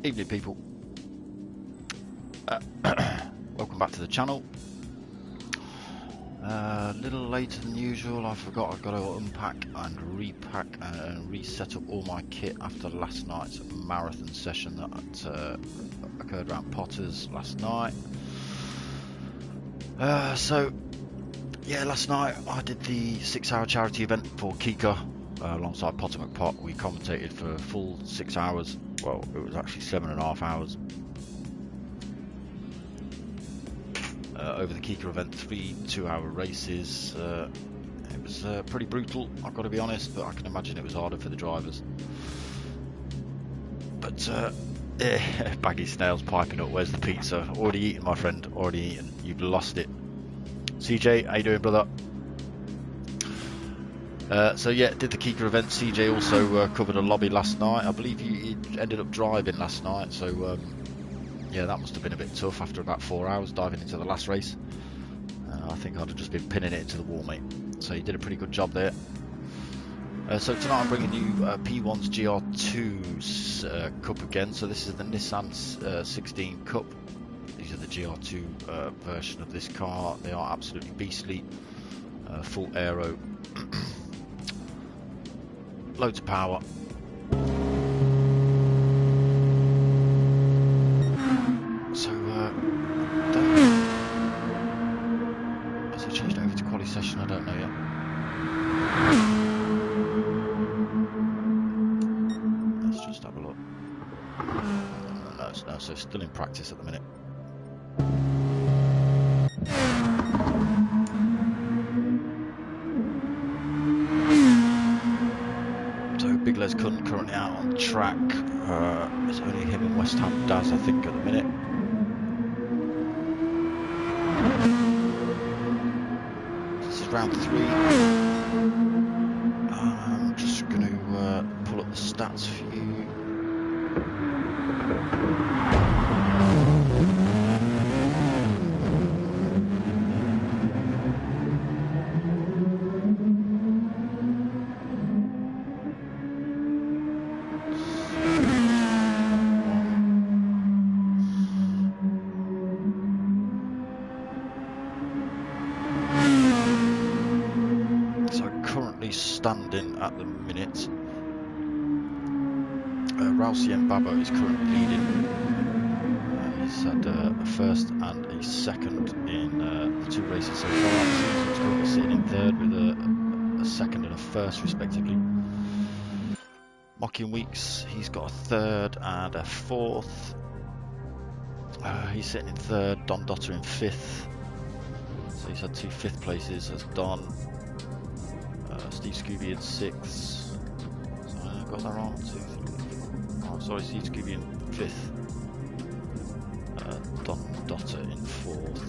Evening, people. Welcome back to the channel. A little later than usual. I forgot I've got to unpack and repack and reset up all my kit after last night's marathon session that occurred around Potters last night. So yeah, last night I did the 6-hour charity event for Kika alongside Potter McPot. We commentated for a full 6 hours. Well, it was actually 7.5 hours. Over the Kika event, 3 2-hour races. It was pretty brutal, I've got to be honest, but I can imagine it was harder for the drivers. But yeah, baggy snails piping up. Where's the pizza? Already eaten, my friend, already eaten. You've lost it. CJ, how you doing, brother? So yeah, did the Kika event. CJ also covered a lobby last night. I believe he ended up driving last night, so yeah, that must have been a bit tough after about 4 hours diving into the last race. I think I'd have just been pinning it into the wall, mate. So he did a pretty good job there. So tonight I'm bringing you P1's Gr2 Cup again. So this is the Nissan 16 Cup. These are the Gr2 version of this car. They are absolutely beastly. Full aero. Loads of power. So, has it changed over to quali session? I don't know yet. Let's just have a look. No, so still in practice at the minute. So Big Les currently out on the track. It's only him and West Ham Daz, I think, at the minute. This is round 3. I'm just going to pull up the stats for you. Standing at the minute. Raul Babo is currently leading. He's had a first and a second in the 2 races so far. He's currently sitting in third with a second and a first respectively. Mockingweeks, he's got a third and a fourth. He's sitting in third. Don Dotter in 5th. So he's had 2 5th places as Don. Steve Scooby in 6th. Sorry, I got that wrong. 2, 3, 4. Oh, sorry, Steve Scooby in 5th. Don Dotter in 4th.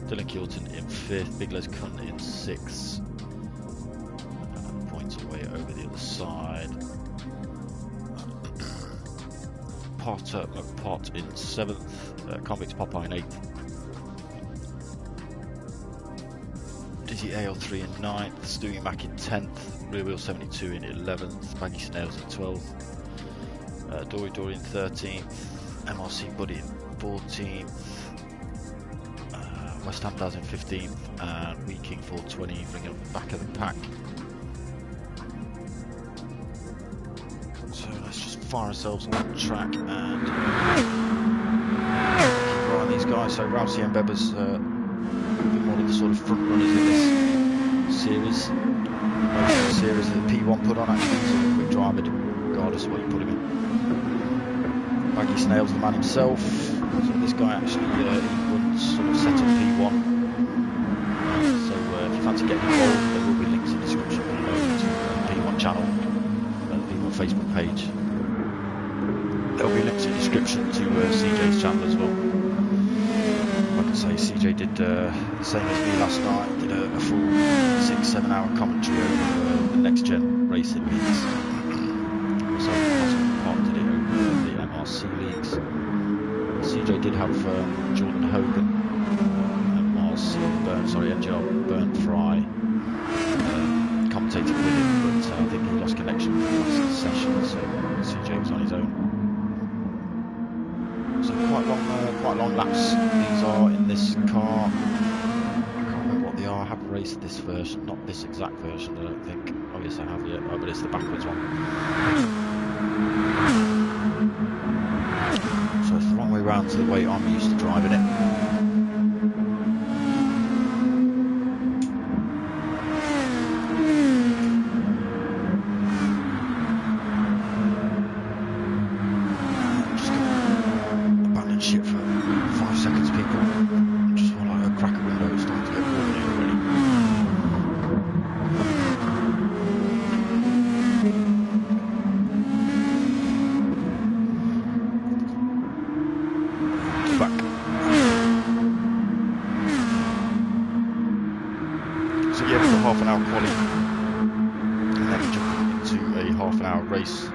Dylan Kilton in 5th. Big Les Cunt in 6th. Points away over the other side. Potter McPot in 7th. Convicts Popeye in 8th. Dizzy AL3 in 9th, Stewie Mac in 10th, Rear Wheel 72 in 11th, Baggy Snails in 12th, Dory in 13th, MRC Buddy in 14th, West Ham Daz in 15th, and Wee King 420 bringing up the back of the pack. So let's just fire ourselves on track and keep an eye on these guys. So Rousey and Bebbers one of the sort of front runners in this series. The series that P1 put on, actually, so a quick driver regardless of what you put him in. Baggy Snail's the man himself. So this guy actually he runs sort of set up P1. So if you fancy getting involved, there will be links in the description below to the P1 channel and the P1 Facebook page. There will be links in the description to CJ's channel as well. Like I say, CJ did the same as me last night, did a full 6-7 hour commentary over the next gen racing leagues. So Pot did it over the MRC leagues. CJ did have Jordan Hogan, MGR Burn Fry, commentating with him, but I think he lost connection for the last session, so CJ was on his own. quite long laps these are in this car. I can't remember what they are. I haven't raced this version, not this exact version, I don't think. Oh yes, I have, yeah. Oh, but it's the backwards one. So it's the wrong way round to the way I'm used to driving it. Half an hour quali and then jump into a half an hour race.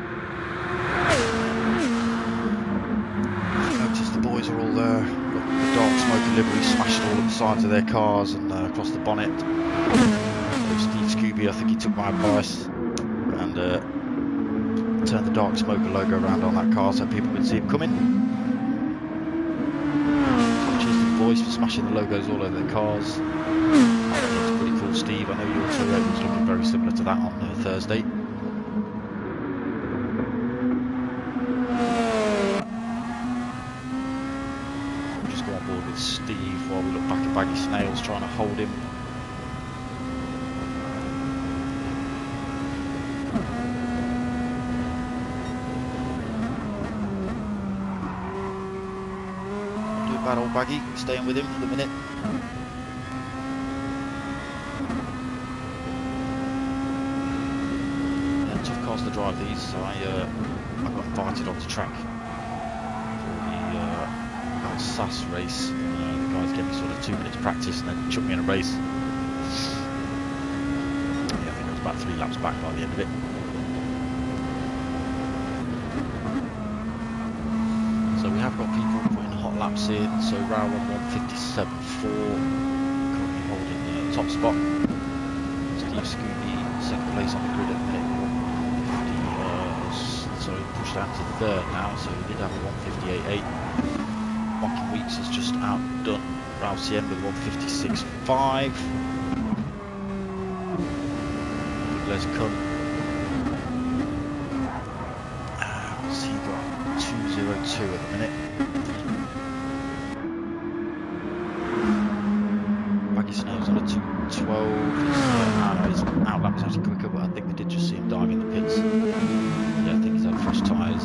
I've noticed the boys are all there. Got the darksmoka livery smashed all at the sides of their cars and across the bonnet. So Steve Scooby, I think he took my advice and turned the darksmoka logo around on that car so people could see him coming. So cheers to the boys for smashing the logos all over their cars. Steve, I know your Toyota was looking very similar to that on Thursday. We'll just go on board with Steve while we look back at Baggy Snails trying to hold him. Not doing bad, old Baggy, staying with him for the minute. To drive these, so I got invited onto track for the Alsace race. The guys gave me sort of 2 minutes practice and then chucked me in a race. Yeah, I think I was about 3 laps back by the end of it. So we have got people putting hot laps in. So Raul on 157.4, currently holding the top spot. Steve Scooby second place on the grid at the minute. So he pushed down to third now, so he did have a 158.8. Mockingweeks has just outdone Raul CM with 156.5. Les Kun. What's he got? 202 at the minute. Baggy Snow's on a 212. His outlap was actually quicker, but I think they did just see him dive in the pits. Yeah, I think he's had fresh tyres.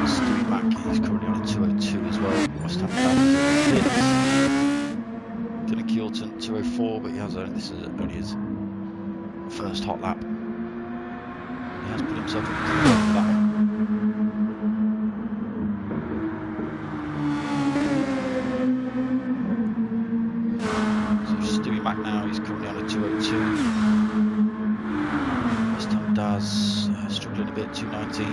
Stewie Mack is currently on a 202 as well. Must have that in the pits. Dylan Keelton 204, but he has this is only his first hot lap. He has put himself up to the top of that one. Back now, he's currently on a 202. This time Daz struggling a bit, 219.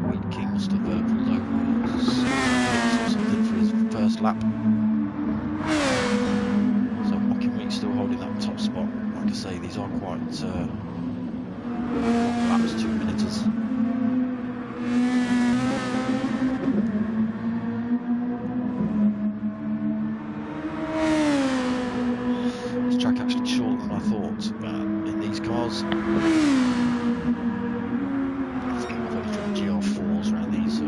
Wheat King must have pulled over or something for his first lap. So Mockingweeks still holding that top spot. Like I say, these are quite laps, 2 minutes. In these cars. I think I've only driven GR4s around these, so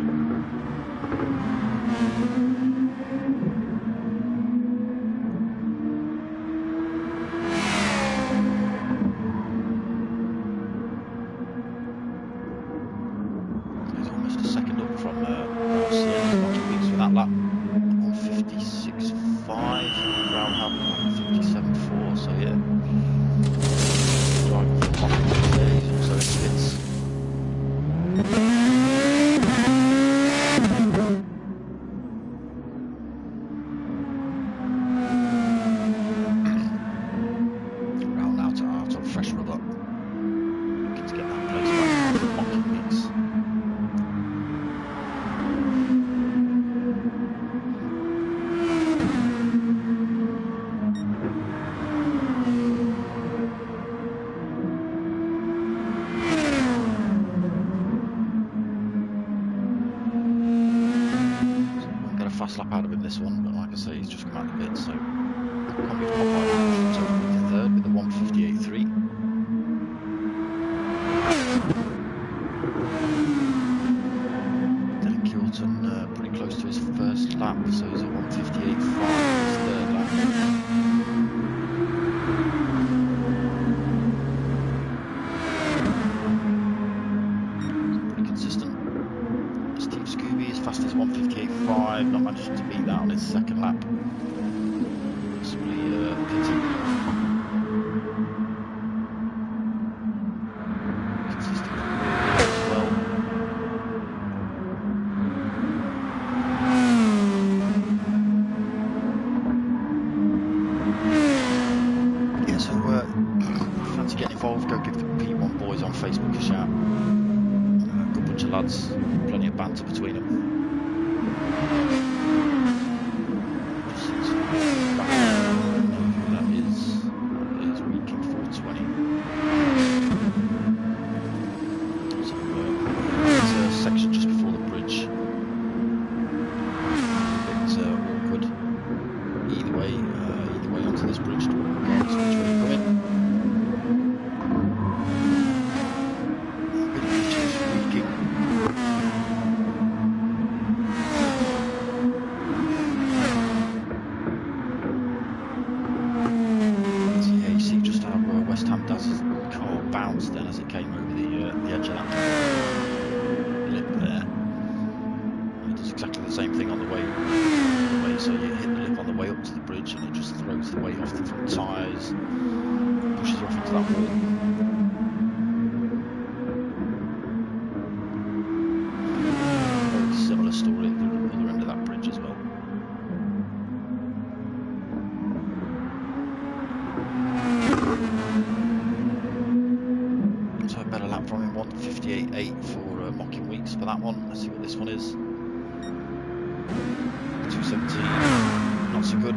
he's almost a second up from RCN Mockingweeks with that lap. 156.5, Raul having 157.4, so yeah. Driving from Mockingweeks there, he's also in the pits. Raul now out on fresh rubber. Looking to get that place back from Mockingweeks. lap out of him this one, but like I say, he's just come out of the pit, so coming top right so third with the 158.3. Then Gilton pretty close to his first lap, so he's at 158.5 his third lap. Fastest 158.5, not managing to beat that on his second lap. Possibly pitting. Consistent as well. Yeah, so fancy getting involved, go give the P1 boys on Facebook a shout. A good bunch of lads, plenty of banter between them. That is Weekend 420. So it's a section just before the bridge. It's awkward. Either way onto this bridge, regardless of which way you come in. Then as it came over the edge of that lip there, it does exactly the same thing on the way. So you hit the lip on the way up to the bridge, and it just throws the weight off the front tyres, pushes you off into that wall. Very similar story at the other end of that bridge as well. Better lap from him, 158.8 for Mockingweeks for that one. Let's see what this one is. 217, not so good.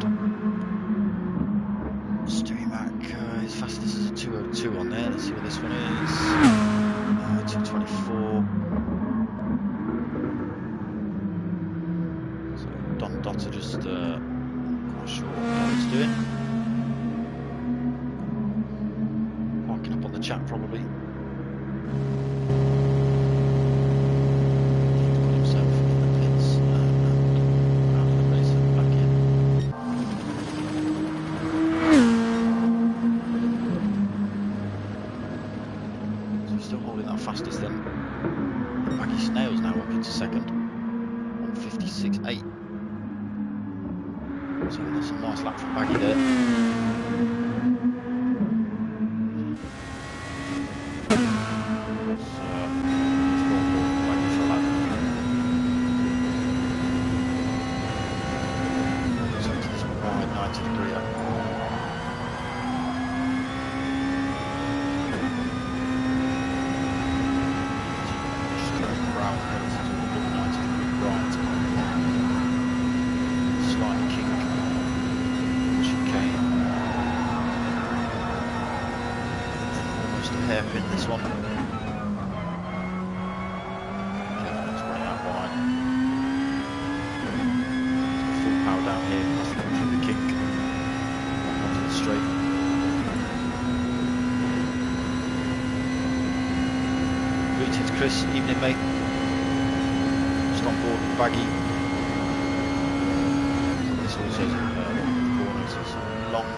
Stewie Mac, his fastest is a 202 on there. Let's see what this one is. 224. So Don Dotter just quite sure what he's doing. Parking up on the chat probably. Fastest then. Baggie Snail's now up into second. 156.8. So that's a nice lap from Baggie there. So to this wide 90-degree up. Hairpin this one. That's running out wide. Full power down here, nothing through the kink. Back onto the straight. Greetings Chris, evening mate. Just on board with Baggie. This also is corners, it's long,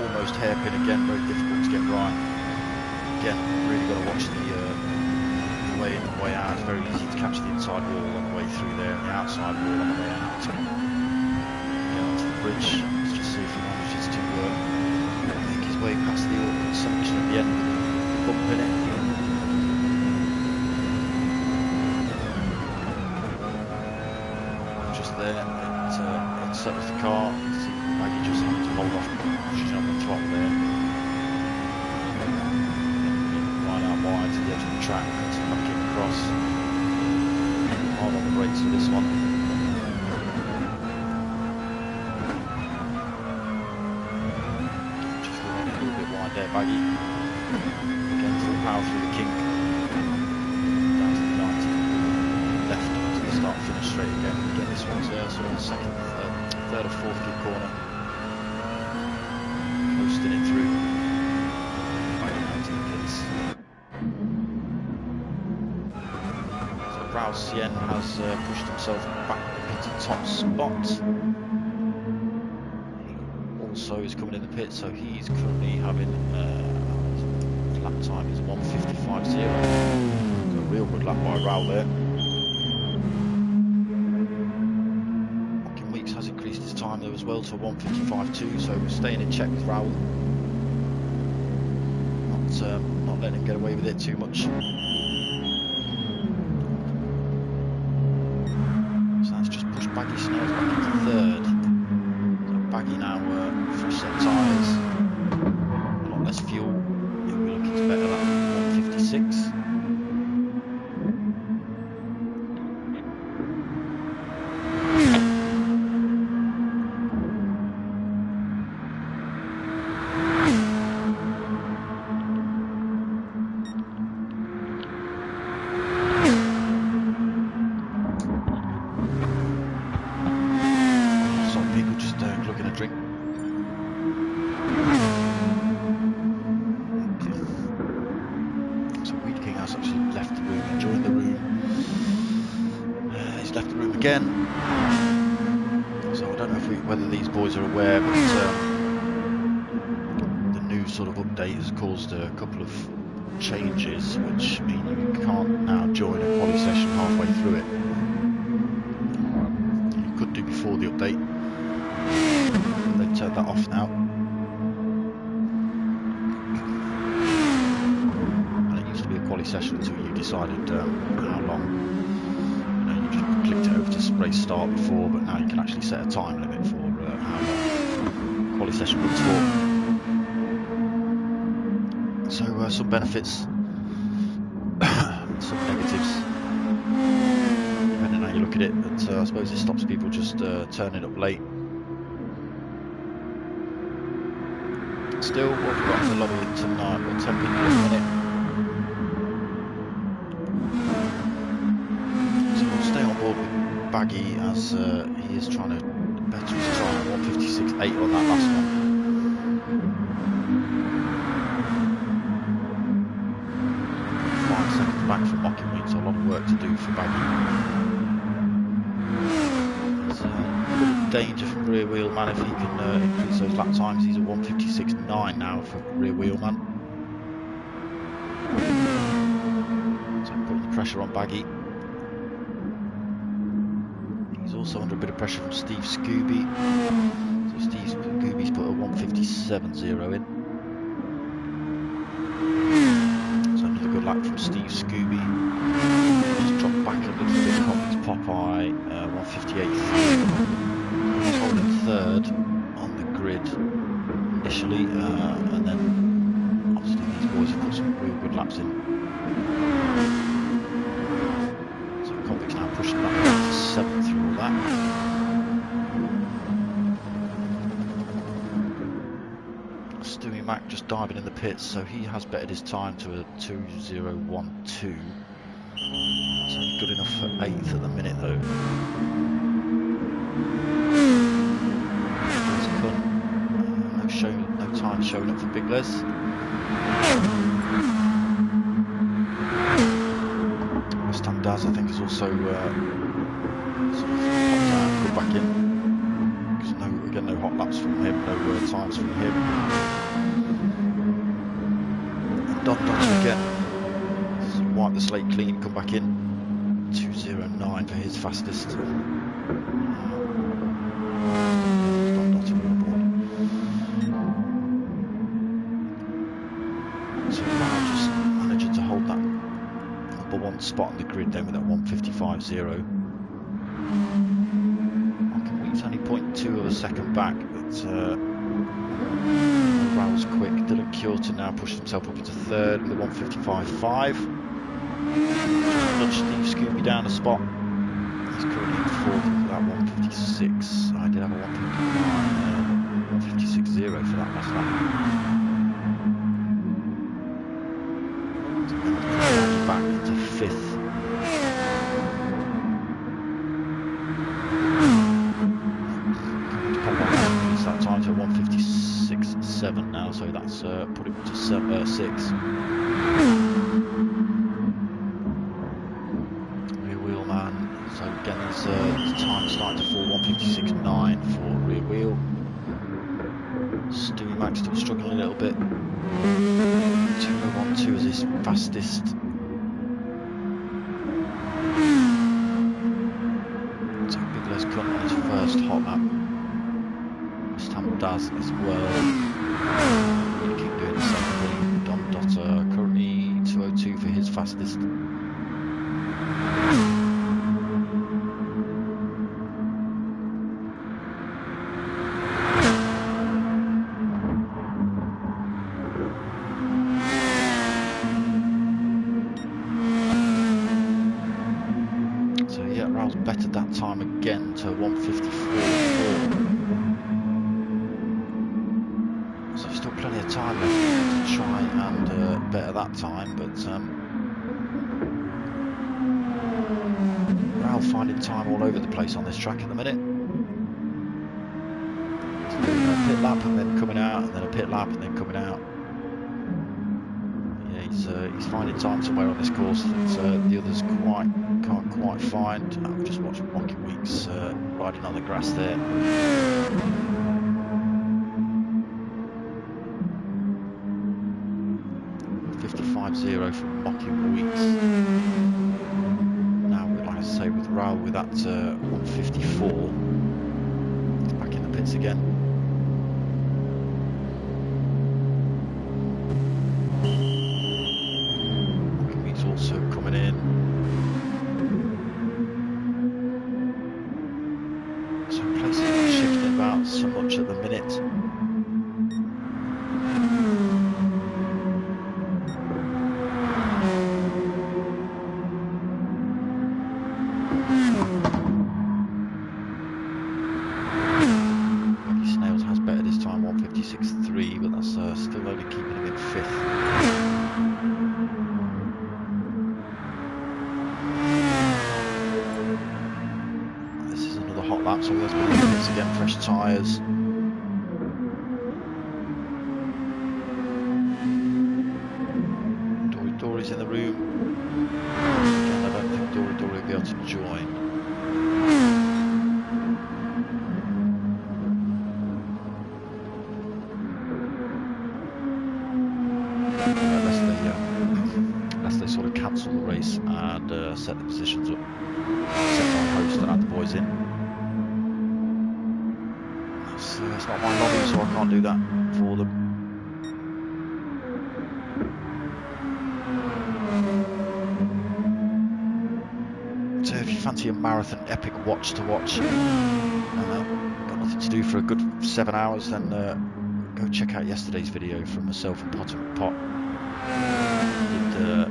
almost hairpin again, very difficult to get right. Again, really got to watch the way in and way out. It's very easy to catch the inside wall on the way through there and the outside wall on the way out. Onto the bridge. Let's just see if he manages to make his way past the awkward section at the end with the bump in it. Just there, it settles the car. See Maggie just having to hold off, pushing on the throttle there. Wide to the edge of the track, that's back in across. Hard on the brakes for this one. Just running a little bit wide there, Baggie. Again, full power through the kink. Down to the 90. Left to the start finish. straight again. This one's sort of second, third or fourth gear corner. Posting it through. Right out to the pits. So Raul has pushed himself back into the top spot. He also is coming in the pit, so he's currently having lap time is 1:55.0. So a real good lap by Raul there. Mockingweeks has increased his time there as well to 1:55.2, so staying in check with Raul. Not letting him get away with it too much. So that's just pushed Baggy Snares back into third. So Baggy now fresh set tyres, a lot less fuel. He'll be looking to better that 1:56. Again, so I don't know whether these boys are aware, but the new sort of update has caused a couple of changes, which mean you can't now join a quali session halfway through it. You could do before the update, but they've turned that off now. And it used to be a quali session until you decided how long. Clicked it over to race start before, but now you can actually set a time limit for how long quali session runs for. So some benefits, some negatives, depending on how you look at it. But I suppose it stops people just turning up late. Still, what we've got in the lobby tonight, we're 10 people in a minute. Baggy as he is trying to better his time, 1:56.8 on that last one. Back from Mockingweeks, so a lot of work to do for Baggy. There's a bit of danger from rear wheel man if he can increase those lap times. He's at 1:56.9 now for rear wheel man. So putting the pressure on Baggy. He's also under a bit of pressure from Steve Scooby. So Steve Scooby's put a 1:57.0 in. Good lap from Steve Scooby. Just dropped back a little bit. Copping's Popeye, 1:58.3. He's holding third on the grid initially, and then obviously these boys have put some real good laps in. So Copping's now pushing back down to 7th through all that. Mac just diving in the pits, so he has bettered his time to a 2:0.12. It's only good enough for 8th at the minute though. No time showing up for Big Les. West Ham Daz I think is also sort of popped out and put back in. Because again no hot laps from him, no times from him. Don again, wipe the slate clean, come back in, 2:09 for his fastest. Don Dotter on board. So now just managing to hold that number one spot on the grid then with that 1:55.0. Mockingweeks only 0.2 of a second back, but Raul's quick. Dylan Curtin now pushed himself up into third with a 1:55.5. Nudged Steve Scooby down a spot. He's currently in fourth with that 1:56. I did have a 1:56.0 for that last lap. So back into fifth. 7 now, so that's put him to 6. Rear wheel man. So again, there's time starting to fall. 1:56.9 for rear wheel. Stewie Mac still struggling a little bit. 2:01.2 is his fastest. So Big Les cut on his first hot lap. This time Daz as well. Really keep doing the same thing. Dom Dotter currently 2:02 for his fastest. Bettered that time again to 1:54.4. So still plenty of time left to try and better that time, but Raul finding time all over the place on this track at the minute. He's doing a pit lap and then coming out, and then a pit lap and then coming out. Yeah, he's finding time somewhere on this course that the others can't quite find. I've just watched Mockingweeks riding on the grass there. 55.0 from Mockingweeks. Now, like I say, with Raul with that 1:54, back in the pits again. Mockingweeks also coming in. So much at the minute. Baggy Snails has bettered his time, 1:56.3, but that's still only keeping him in 5th. Lap, so there's been minutes again, fresh tyres. Dory's in the room. Again, I don't think Dory will be able to join. Unless they sort of cancel the race and set the positions up, set our host and add the boys in. It's not my lobby, so I can't do that for them. So if you fancy a marathon epic watch to watch, got nothing to do for a good 7 hours, then go check out yesterday's video from myself and Pot. Did a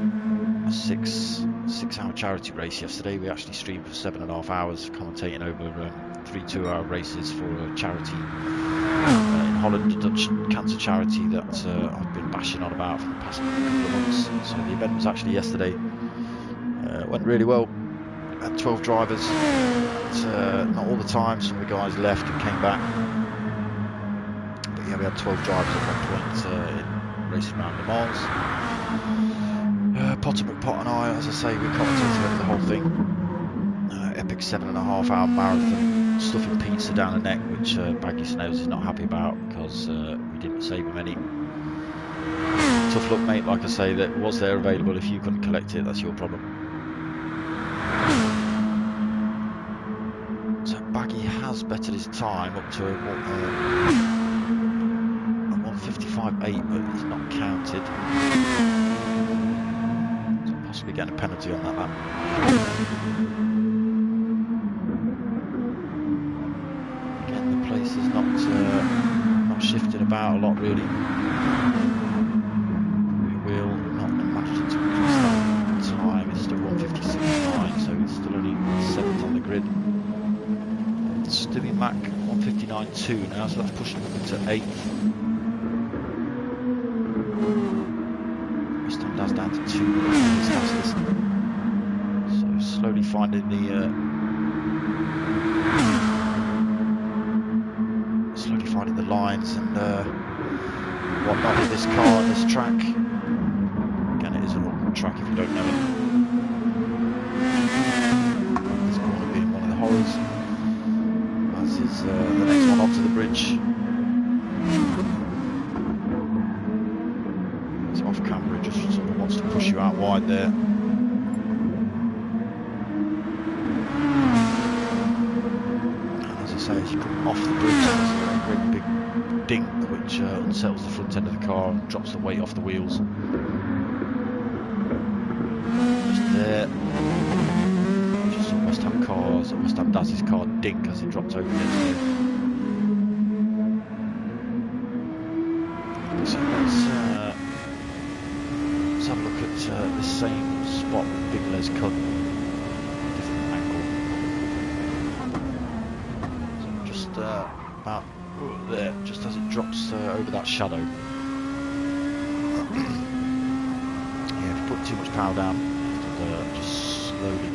6-hour charity race yesterday. We actually streamed for 7.5 hours, commentating over 3 2-hour races for a charity in Holland, a Dutch cancer charity that I've been bashing on about for the past couple of months. So the event was actually yesterday. Went really well. Had 12 drivers. Not all the time. Some of the guys left and came back. But yeah, we had 12 drivers at one point in racing around Le Mans. Pot and I, as I say, we commentated over the whole thing. Epic 7.5-hour marathon, stuffing pizza down the neck, which Baggy Snails is not happy about because we didn't save him any. Tough luck, mate. Like I say, that was there available. If you couldn't collect it, that's your problem. So Baggy has bettered his time up to 1:55.8, but he's not counted. So possibly getting a penalty on that lap. Is not shifting about a lot really. We will not managing to reduce that time. It's still 1:56.9, so it's still only 7th on the grid. Stewie Mac 1:59.2 now, so that's pushing him into 8th. This time Daz down to 2 minutes fastest. So slowly finding the lines and whatnot in this car on this track. Again, it is an awkward track if you don't know it. This corner being one of the horrors, as is the next one onto the bridge. It's off camera, it just sort of wants to push you out wide there. So as you come off the bridge, there's a great big dink which unsettles the front end of the car and drops the weight off the wheels. Just there, just saw West Ham cars, West Ham Daz's car dink as it dropped over the edge there. So let's have a look at this same spot with Big Les cut. About there, just as it drops over that shadow. Yeah, if you put too much power down, it'll just slowly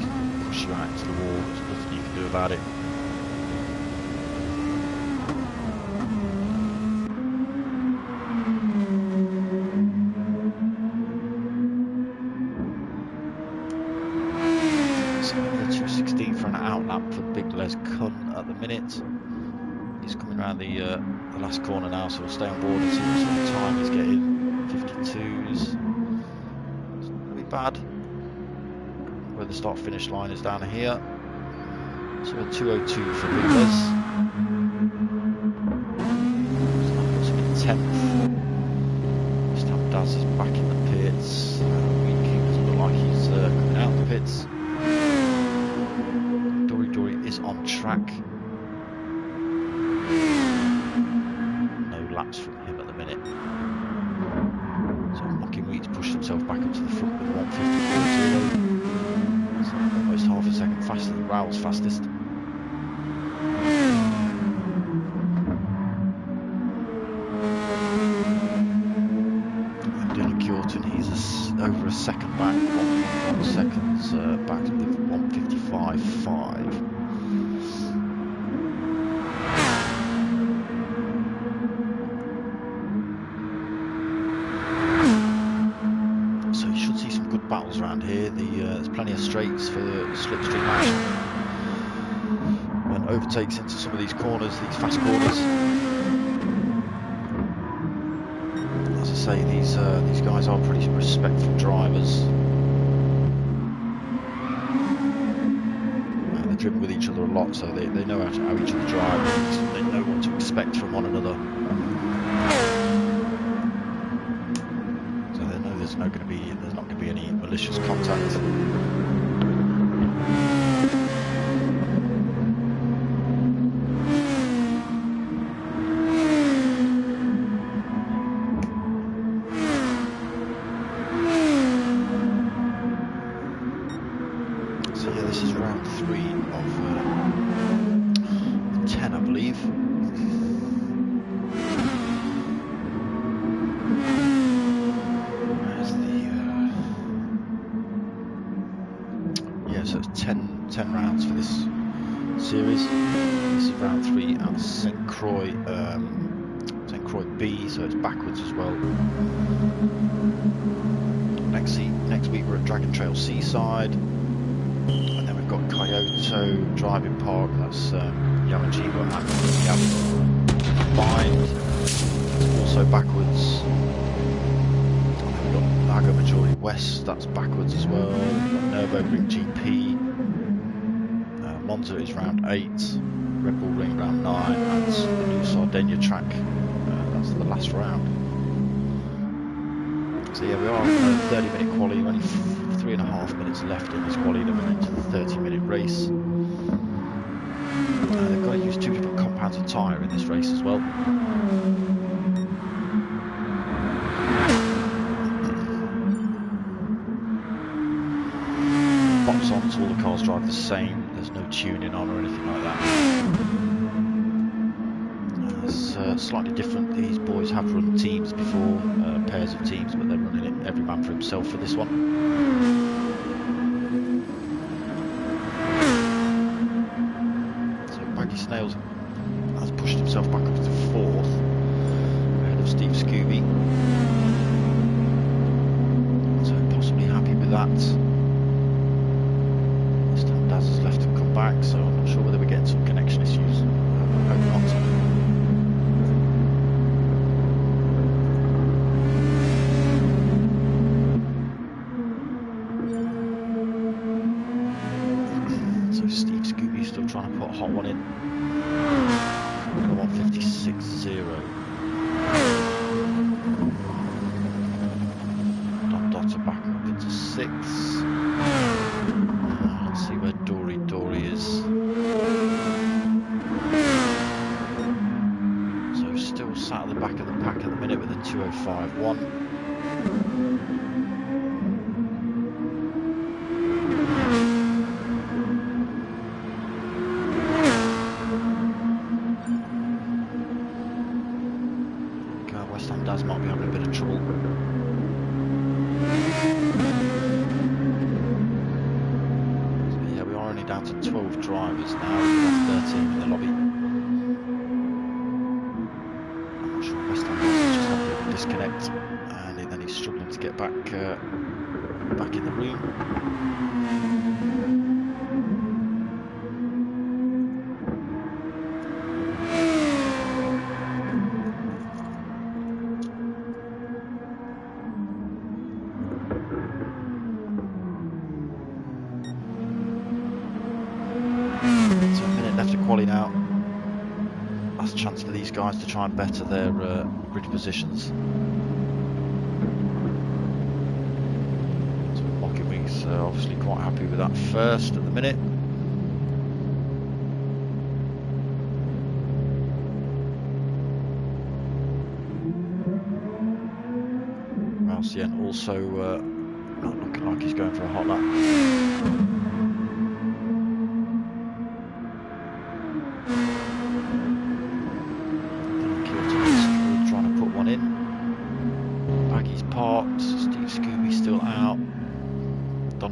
push you out into the wall. There's nothing you can do about it. So 2:16 for an outlap for Big Les Kun at the minute. He's coming around the last corner now, so we'll stay on board and see what sort of time he's getting. 52s. It's not going to be bad. Where the start-finish line is down here. So a 2:02 for Big Les. So that puts him in 10th. West Ham Daz is back in the pits. Weeking doesn't look like he's coming out of the pits. Dory is on track. Laps from him at the minute. So Mockingweeks pushed himself back up to the front with 1:54.0. So almost half a second faster than Raul's fastest. And Dylan Kjorton, he's over a second back, 1 seconds back with 1:55.5. Battles around here. There's plenty of straights for slipstream action and overtakes into some of these corners, these fast corners. As I say, these guys are pretty respectful drivers. They're driven with each other a lot, so they know how each other drive. They know what to expect from one another. There's not going to be any malicious contact. So yeah, this is round 3 of 10, I believe. So it's 10 rounds for this series. This is round 3 at St. Croix B, so it's backwards as well. Next week we're at Dragon Trail Seaside, and then we've got Kyoto Driving Park. That's Yamajiba and combined. It's also backwards. We've got Lago Maggiore West, that's backwards as well. We've got Nürburgring GP. Monza is round 8. Red Bull Ring round 9. That's the new Sardinia track. That's the last round. So yeah, we are on a 30-minute quali. Only 3.5 minutes left in this quali, then we're into the 30-minute race. They've got to use 2 different compounds of tyre in this race as well. Box on, so all the cars drive the same. There's no tuning on or anything like that. It's slightly different. These boys have run teams before, pairs of teams, but they're running it every man for himself for this one. So Baggy Snails has pushed himself back up to 4th, ahead of Steve Scooby. So possibly happy with that. This time Daz has left and come back, so I'm not sure whether we're getting some connection issues. I hope not. Trying to put a hot one in. 156.0. Dotter back up into 6. Let's see where Dory is. So still sat at the back of the pack at the minute with a 2:05.1. Daz might be having a bit of trouble. So yeah, we are only down to 12 drivers now. We've got 13 in the lobby. I'm not sure West Ham Daz just had a bit of a disconnect, and then he's struggling to get back in the room. Now, last chance for these guys to try and better their grid positions. So Mockingweeks obviously quite happy with that first at the minute. Raul also not looking like he's going for a hot lap.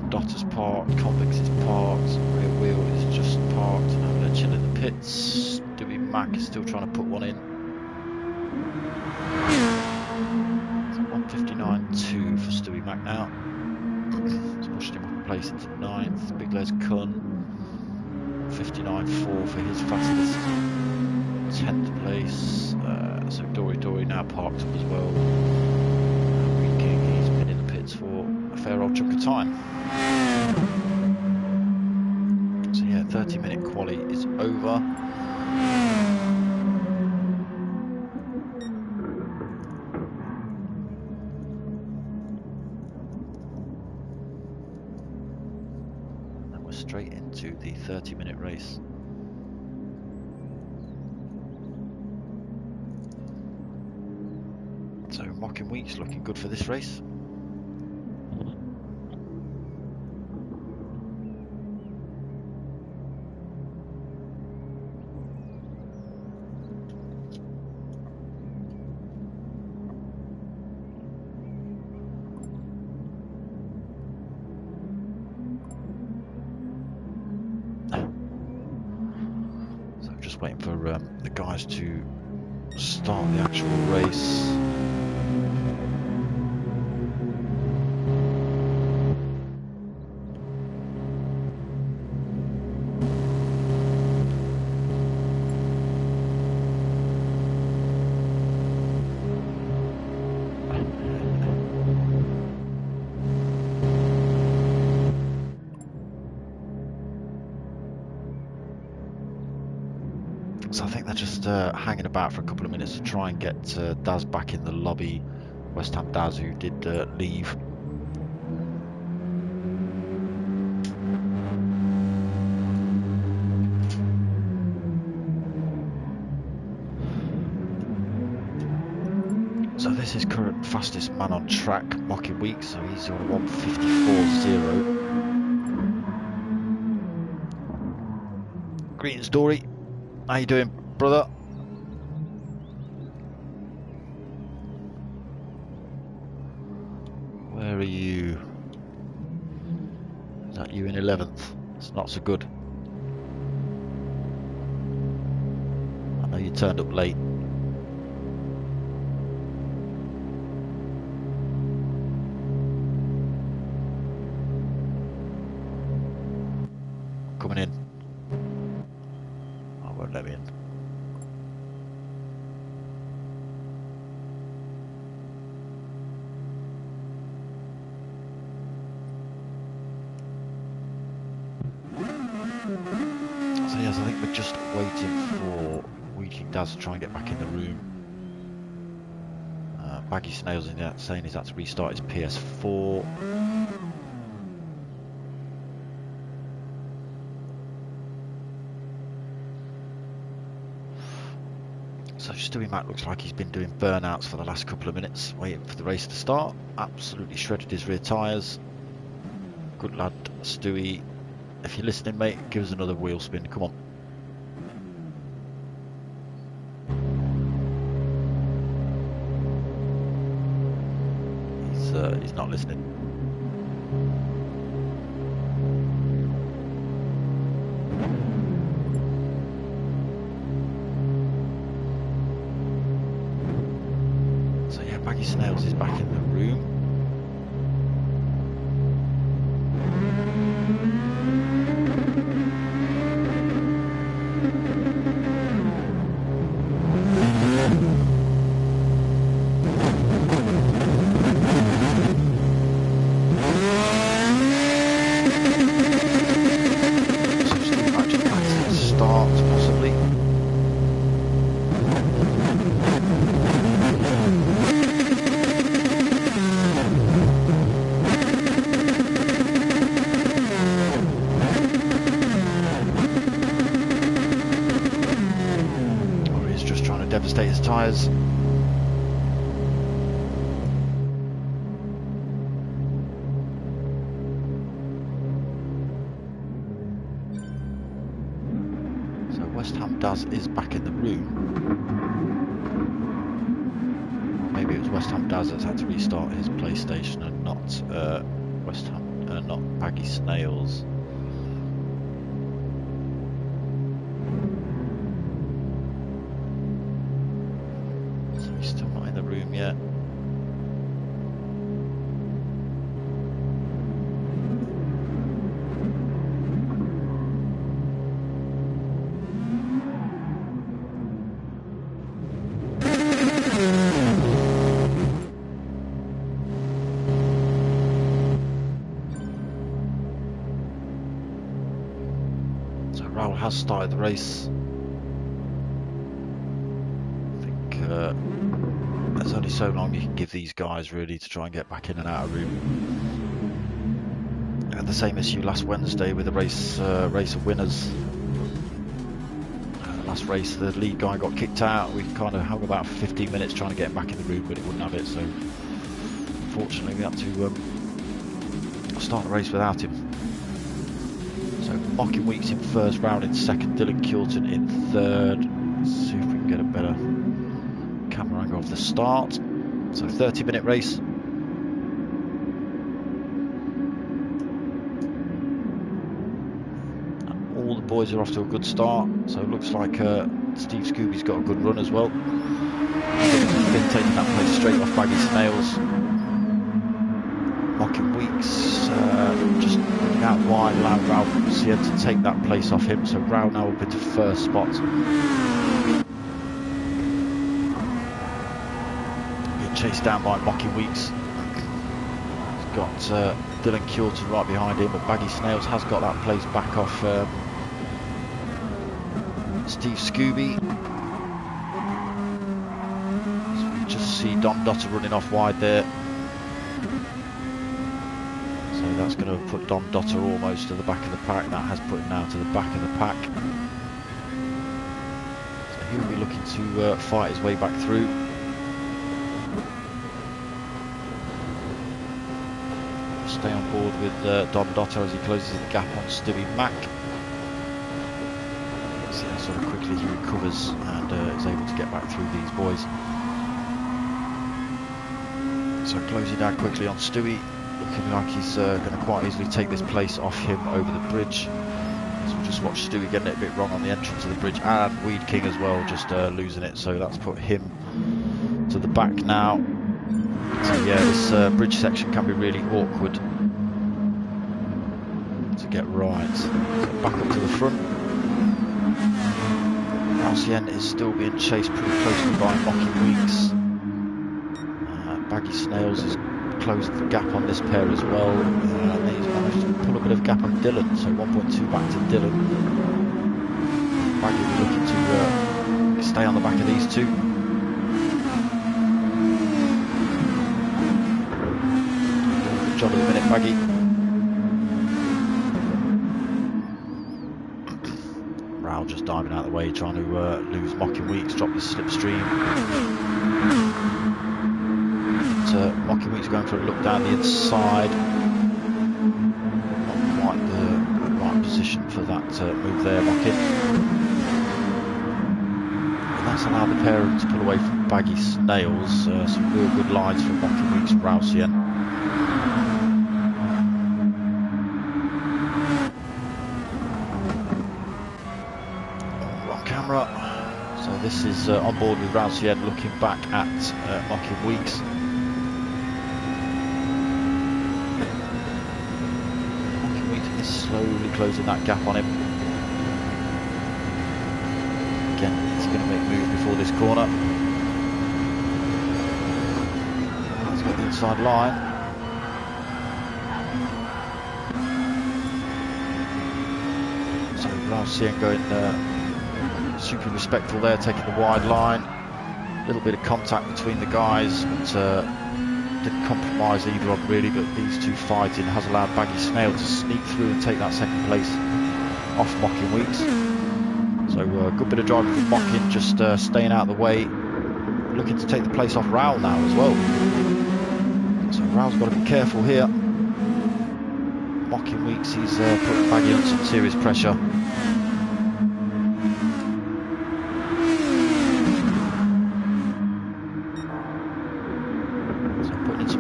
Dotter's parked, Convicts is parked, rear wheel is just parked, and having a chill in the pits. Stewie Mac is still trying to put one in. 159.2 for Stewie Mac now. It's pushed him up a place into 9th. Big Les Kun, 59.4 for his fastest. 10th place. So Dory now parked up as well. He's been in the pits for a fair old chunk of time. So yeah, 30-minute quali is over. And then we're straight into the 30-minute race. So Mockingweeks looking good for this race. Just waiting for the guys to start the actual race. So I think they're just hanging about for a couple of minutes to try and get Daz back in the lobby. West Ham Daz, who did leave. So this is current fastest man on track, Mockingweeks, so he's on 154.0. Greetings, Dory. How you doing, brother? Where are you? Is that you in 11th? It's not so good. I know you turned up late. waiting for Weed King Daz to try and get back in the room. Baggy Snails in that saying he's had to restart his PS4. So Stewie Mac looks like he's been doing burnouts for the last couple of minutes, waiting for the race to start. Absolutely shredded his rear tyres. Good lad, Stewie. If you're listening, mate, give us another wheel spin. Come on. He's not listening. So yeah, Baggy Snails is back in the room. Devastate his tyres. So West Ham Daz is back in the room. Or maybe it was West Ham Daz that's had to restart his PlayStation and not not Baggy Snails. Still not in the room yet. So Raul has started the race. I think there's only so long you can give these guys really to try and get back in and out of room. And the same issue last Wednesday with the race of winners. Last race the lead guy got kicked out. We kind of hung about 15 minutes trying to get him back in the room, but it wouldn't have it, so unfortunately we had to start the race without him. So Mockingweeks in first, Raul in second, Dylan Kilton in third. Let's see if we can get a better camera angle of the start. So 30-minute race. And all the boys are off to a good start. So it looks like Steve Scooby's got a good run as well. He's been taking that place straight off Baggy Snails. Mockingweeks just looking out wide, allowed Raul to take that place off him. So Raul now up into first spot. Chased down by Mockingweeks. He's got Dylan Kilton right behind him, but Baggy Snails has got that place back off Steve Scooby. So we just see Dom Dotter running off wide there. So that's going to put Dom Dotter almost to the back of the pack. That has put him now to the back of the pack. So he'll be looking to fight his way back through. Stay on board with Dom Dotter as he closes the gap on Stewie Mac. See how sort of quickly he recovers and is able to get back through these boys. So closing down quickly on Stewie, looking like he's going to quite easily take this place off him over the bridge. So we'll just watch Stewie getting it a bit wrong on the entrance of the bridge, and Weed King as well, just losing it. So that's put him to the back now. So yeah, this bridge section can be really awkward to get right. So back up to the front. RCN is still being chased pretty closely by Mockingweeks. Baggy Snails is closing the gap on this pair as well. He's managed to pull a bit of gap on Dylan, so 1.2 back to Dylan. Baggie will be looking to stay on the back of these two. Good job at the minute, Baggie. Raul just diving out of the way, trying to lose Mockingweeks, drop the slipstream. Mockingweeks going for a look down the inside. Not quite the right position for that move there, Mocking. And that's allowed the pair to pull away from Baggy Snails. Some real good lines from Mockingweeks and Raul. On camera. So this is on board with Raul looking back at Mockingweeks. Slowly closing that gap on him. Again, he's going to make a move before this corner. He's got the inside line. So Raul going super respectful there, taking the wide line. A little bit of contact between the guys, but didn't compromise either of them really, but these two fighting has allowed Baggy Snail to sneak through and take that second place off Mockingweeks. So a good bit of driving from Mocking, just staying out of the way, looking to take the place off Raul now as well. So Raul's got to be careful here. Mockingweeks, he's put Baggy under some serious pressure.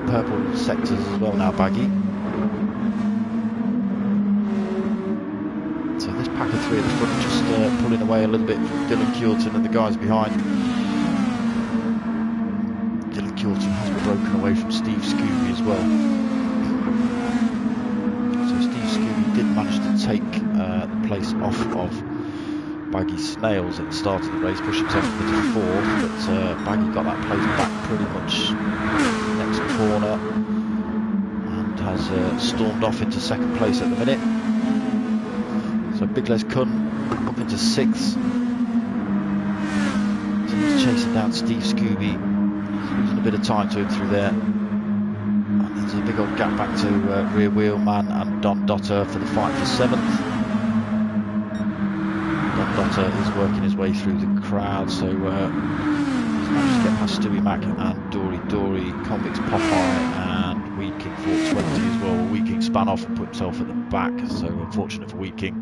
Purple sectors as well now, Baggy. So this pack of three at the front just pulling away a little bit from Dylan Curtin and the guys behind. Dylan Curtin has broken away from Steve Scooby as well. So Steve Scooby did manage to take the place off of Baggy Snails at the start of the race, push himself into fourth, but Baggy got that place back pretty much next corner and has stormed off into second place at the minute. So Big Les Kun up into sixth. So he's chasing down Steve Scooby. He's losing a bit of time to him through there. And there's a big old gap back to Rear Wheelman and Don Dotter for the fight for seventh. Dotter is working his way through the crowd, so he's managed to get past Stewie Mac and Dory, Convicts Popeye and Weed King 420 as well. Weed King span off and put himself at the back, so unfortunate for Weed King.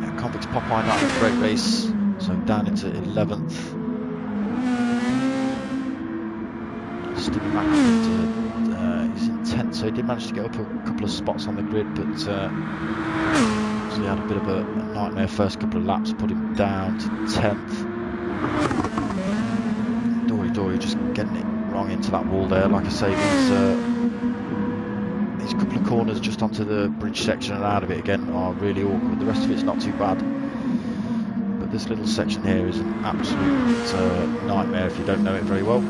Yeah, Convicts Popeye not a great race, so down into 11th. Stewie Mac he's in 10th, so he did manage to get up a couple of spots on the grid, but he had a bit of a nightmare first couple of laps, put him down to 10th. Dory just getting it wrong into that wall there. Like I say, these couple of corners just onto the bridge section and out of it again are really awkward. The rest of it's not too bad, but this little section here is an absolute nightmare if you don't know it very well.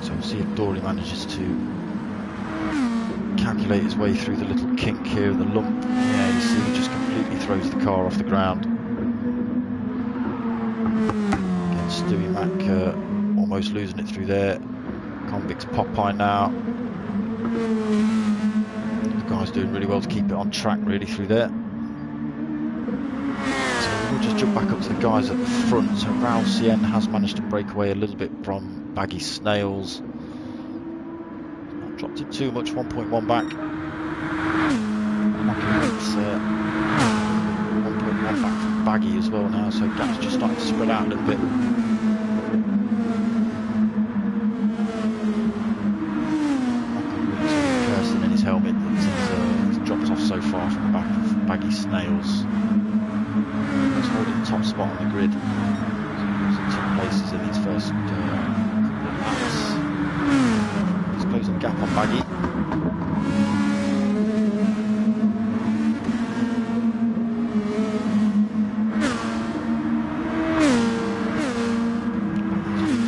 So we'll see if Dory manages to calculate his way through the little kink here in the lump. Yeah, you see he just completely throws the car off the ground. Again, Stewie Mac almost losing it through there. Convicts Popeye now. The guy's doing really well to keep it on track really through there. So we'll just jump back up to the guys at the front. So Raul Cien has managed to break away a little bit from Baggy Snails. Dropped it too much, 1.1 back. Mockingweeks 1.1 back from Baggy as well now, so gap's just starting to spread out a little bit. Mockingweeks cursing in his helmet that he's dropped off so far from the back of Baggy Snails. He's holding the top spot on the grid. So he's in 2 places in his first couple of laps. Closing the gap on Baggy.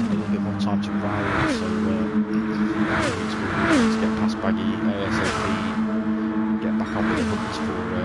A little bit more time to Raul, so to get past Baggy ASAP, get back on with the hunt for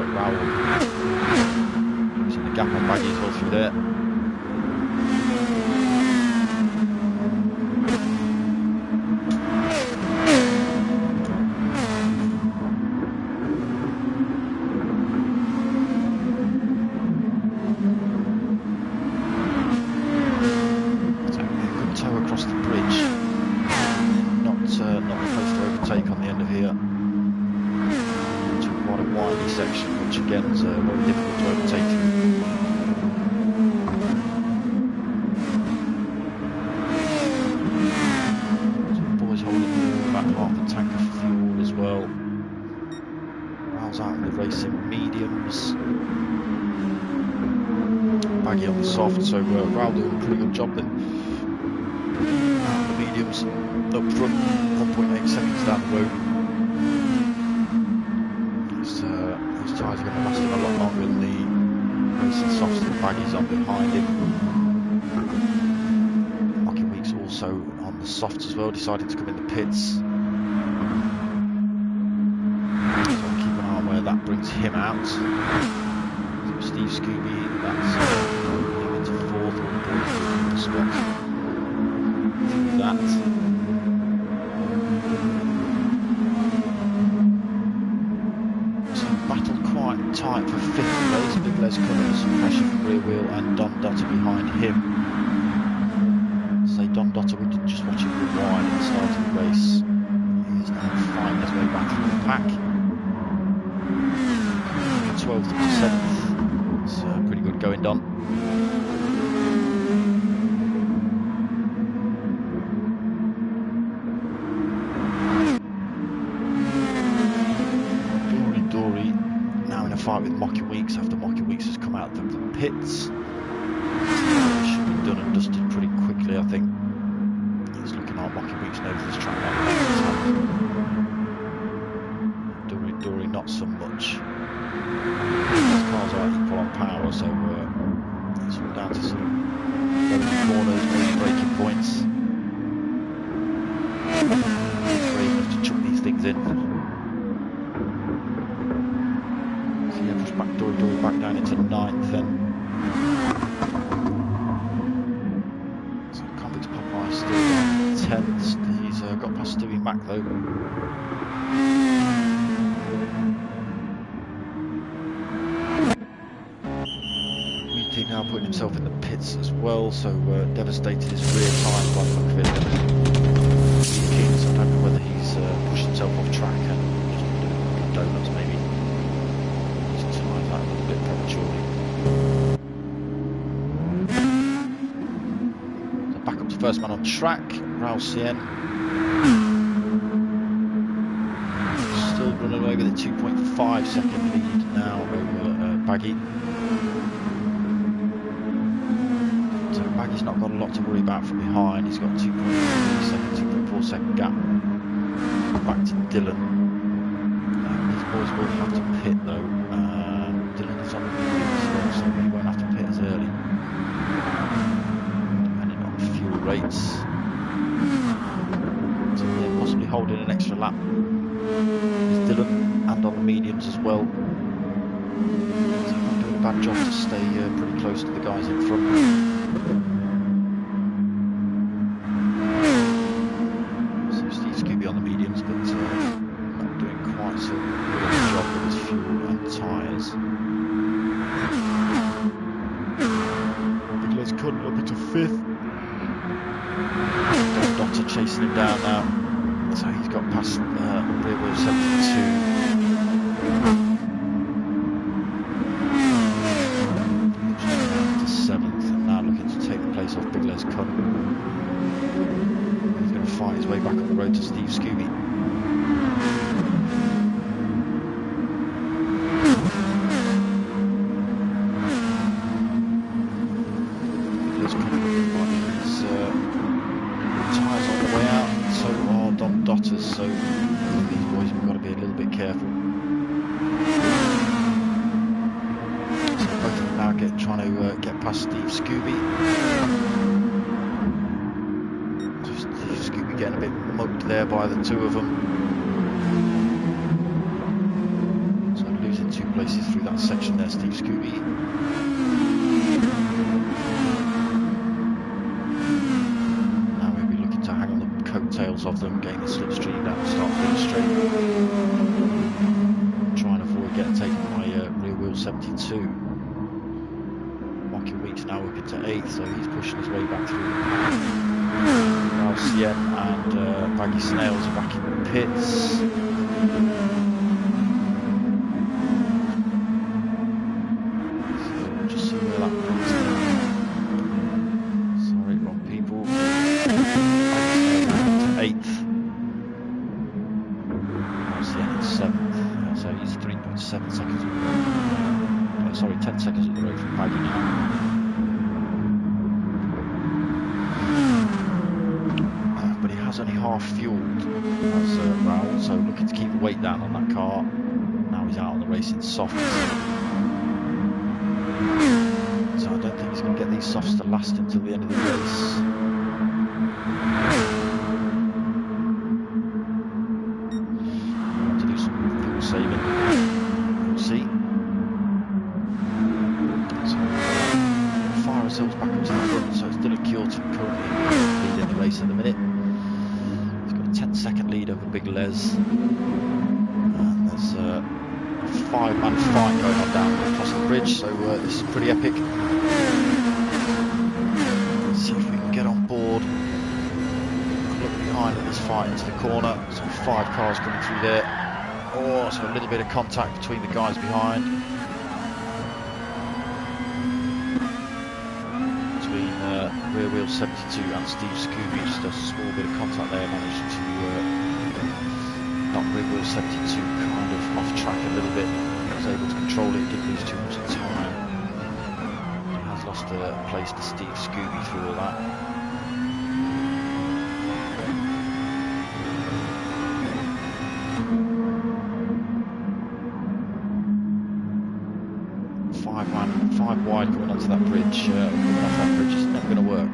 which again is very difficult to overtake. So the boys holding about half a tank of fuel as well. Raul's out in the racing mediums. Baggy on the soft, so Raul doing a pretty good job then. Out in the mediums, up front, 1.8 seconds down the road. His tyres are going to last him a lot longer than the racing softs and baggies on behind him. Mockingweeks also on the softs as well, deciding to come in the pits. So keep an eye on where that brings him out. Steve Scooby, that's into fourth, or the spot. That. So battle quite tight for fifth place. Big Les Cummins, some pressure from rear wheel, and Don Dotter behind him. Say Don Dotter, we did just watch him go wide at the start of the race. He is now fighting his way back through the pack. 12th to 7th. It's pretty good going, Don. Dory now in a fight with Mockingweeks after Mockingweeks has come out of the pits. Should be done and dusted pretty quickly, I think. It's looking like Mockingweeks knows this track like Dory not so much. These cars are equal on power, so it's all down to sort of going corners, maybe braking points. Brave enough to chuck these things in. So yeah, push back Dory back down into 9th then. So Convict Popeye still down 10th. He's got past Stewie Mac though. Now putting himself in the pits as well, so devastated his rear tyre by the look of it. So I don't know whether he's pushed himself off track and just been doing a couple of donuts maybe. His tyres out a little bit prematurely. So back up to first man on track, Raul Cien. Still running away with a 2.5 second lead now over Baggy. He's not got a lot to worry about from behind. He's got 2.4 second gap back to Dylan. These boys will have to pit though. Dylan is on the medium as well, so he won't have to pit as early, depending on fuel rates. So they're possibly holding an extra lap with Dylan and on the mediums as well. So I'm doing a bad job to stay pretty close to the guys in front. Chasing him down now, so he's got past rear wheel 72. To 7th, and now looking to take the place off Big Les Cup. He's going to fight his way back up the road to Steve Scooby. So these boys have got to be a little bit careful. So both of them now trying to get past Steve Scooby. So Steve Scooby getting a bit mugged there by the two of them. So losing 2 places through that section there, Steve Scooby. Coattails of them, getting the slipstream down the start finish straight. Trying to avoid getting taken by rear wheel 72. Mockingweeks now up into 8th, so he's pushing his way back through the pack. Now Cien and Baggy Snails are back in the pits. baggie now. But he has only half fueled as Raul, so looking to keep the weight down on that car. Now he's out on the racing softs. So I don't think he's going to get these softs to last until the end of the race. To do some fuel saving. We'll see. So fire ourselves back up to the front. So it's Dylan Kjorton currently leading the race at the minute. He's got a 10-second lead over Big Les. And there's a 5-man fight going on down across the bridge. So this is pretty epic. Let's see if we can get on board. Look behind at this fight into the corner. So 5 cars coming through there. Oh, so a little bit of contact between the guys behind. Between Rear Wheel 72 and Steve Scooby, just a small bit of contact there. Managed to knock Rear Wheel 72 kind of off track a little bit. Was able to control it, didn't lose too much time. He has lost a place to Steve Scooby through all that. 5 wide going onto that bridge. Coming off that bridge is never going to work.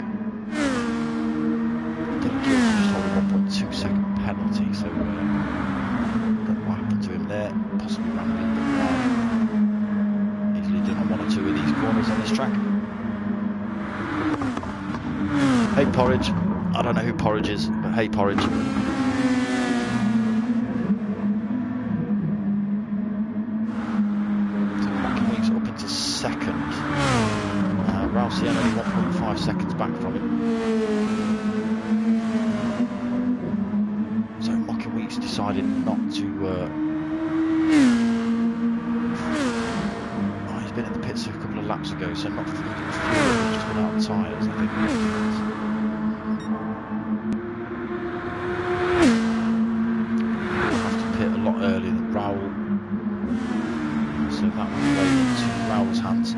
Dylan Kjorton just holding 1.2 second penalty, so don't know what happened to him there. Possibly ran a little bit wide. Easily done on 1 or 2 of these corners on this track. Hey Porridge. I don't know who Porridge is, but hey Porridge. Second. Ralph Sienna only 1.5 seconds back from him. So Mockingweeks decided not to. He's been in the pits a couple of laps ago, so not feeding fuel, just without tyres, I think. He'll have to pit a lot earlier than Raul. So that will play into Raul's hands.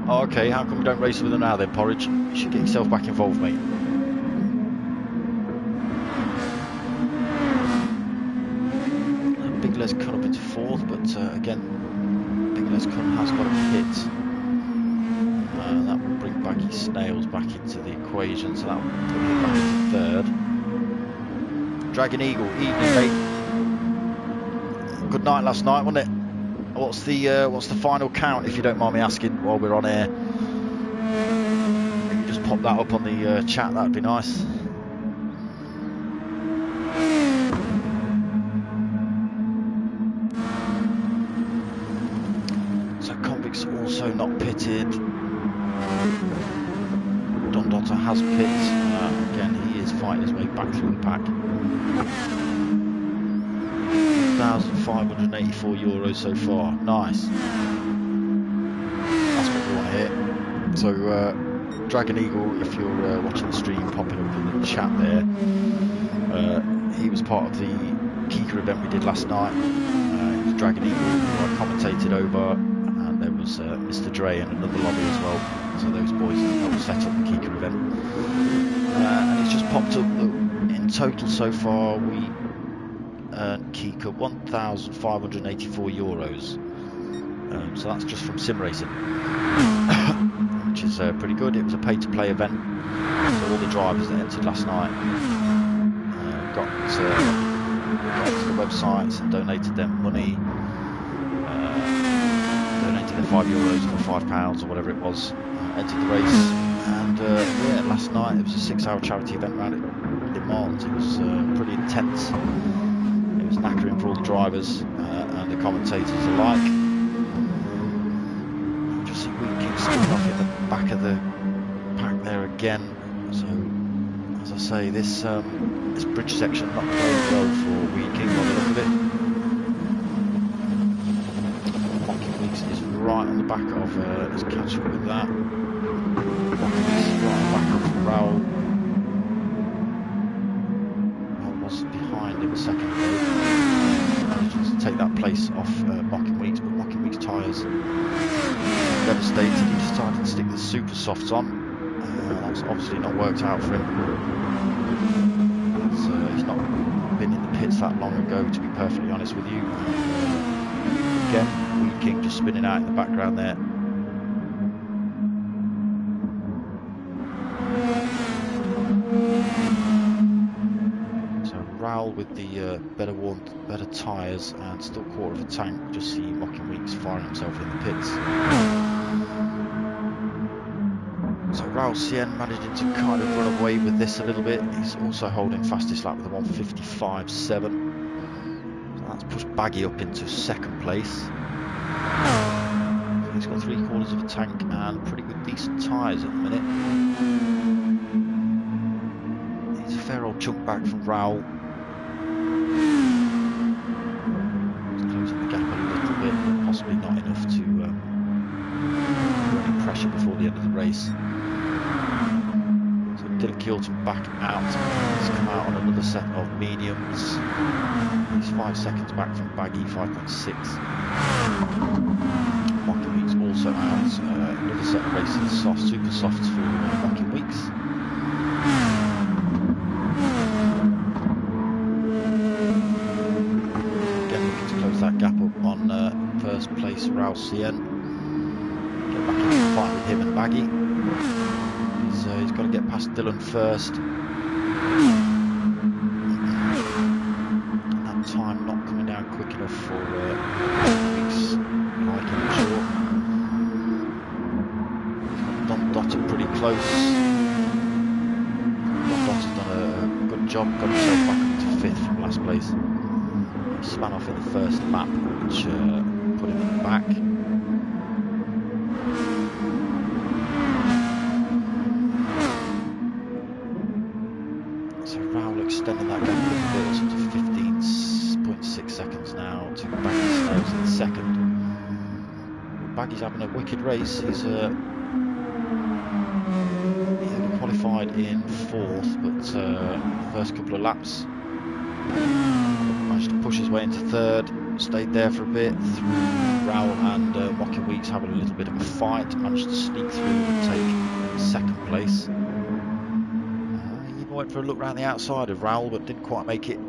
Oh, okay, how come we don't race with them now then, Porridge? You should get yourself back involved, mate. Big Les cut up into 4th, but again, Big Les has got a pit. That will bring Baggy Snails back into the equation, so that will put him back into 3rd. Dragon Eagle, evening mate. Good night last night, wasn't it? What's the final count, if you don't mind me asking, while we're on air? If you just pop that up on the chat, that'd be nice. So Convict's also not pitted. Don Dotter has pit. Again, he is fighting his way back through the pack. €1,584 so far. Nice. That's what we want to hear. So, Dragon Eagle, if you're watching the stream, popping up in the chat there. He was part of the Kika event we did last night. It was Dragon Eagle who I commentated over, and there was Mr. Dre and another lobby as well. So those boys helped set up the Kika event. And it's just popped up that in total so far we earned Kika €1,584. So that's just from sim racing, which is pretty good. It was a pay-to-play event, so all the drivers that entered last night got to the websites and donated them money. Donated their €5 or £5 or whatever it was. Entered the race, and yeah, last night it was a 6-hour charity event around at Le Mans. It was pretty intense. It was knackering for all the drivers and the commentators alike. Just see Wheat King sticking off in the back of the pack there again. So, as I say, this bridge section not playing well for Wheat King by the look of it. Mockingweeks is right on the back of, let's catch up with that. Mockingweeks is right on the back of Raul. Raul was behind him a second ago. Managed to take that place place off Mockingweeks, but Mockingweeks tyres devastated. He decided to stick the super softs on. That's obviously not worked out for him. He's not been in the pits that long ago, to be perfectly honest with you. Again, Wheat King just spinning out in the background there. So Raul with the better tyres and still quarter of a tank. Just see Mockingweeks firing himself in the pits. So Raul Cien managing to kind of run away with this a little bit. He's also holding fastest lap with a 1:55.7. So that's pushed Baggie up into second place. He's got 3/4 of a tank and pretty good decent tyres at the minute. He's a fair old chunk back from Raul. He's closing the gap a little bit, but possibly not enough to put any pressure before the end of the race. Dylan Kilton back out. He's come out on another set of mediums. He's 5 seconds back from Baggie, 5.6. Mockingweeks also out. Another set of races, super softs for Mockingweeks. Again looking to close that gap up on first place Raul Cien. Get back into the fight with him and Baggie. He's got to get past Dylan first. And that time not coming down quick enough for Weeks, like him short. He's got Don Dottor pretty close. Don Dottor's done a good job, got himself back up to 5th from last place. He spun off in the first lap, which put him in the back. Extending that gap a little bit, up to 15.6 seconds now to Baggie's Snails in second. Baggie's having a wicked race. He's only qualified in 4th, but first couple of laps managed to push his way into 3rd, stayed there for a bit. Raul and Mockingweeks having a little bit of a fight, managed to sneak through and take 2nd place. Went for a look round the outside of Raul, but didn't quite make it. He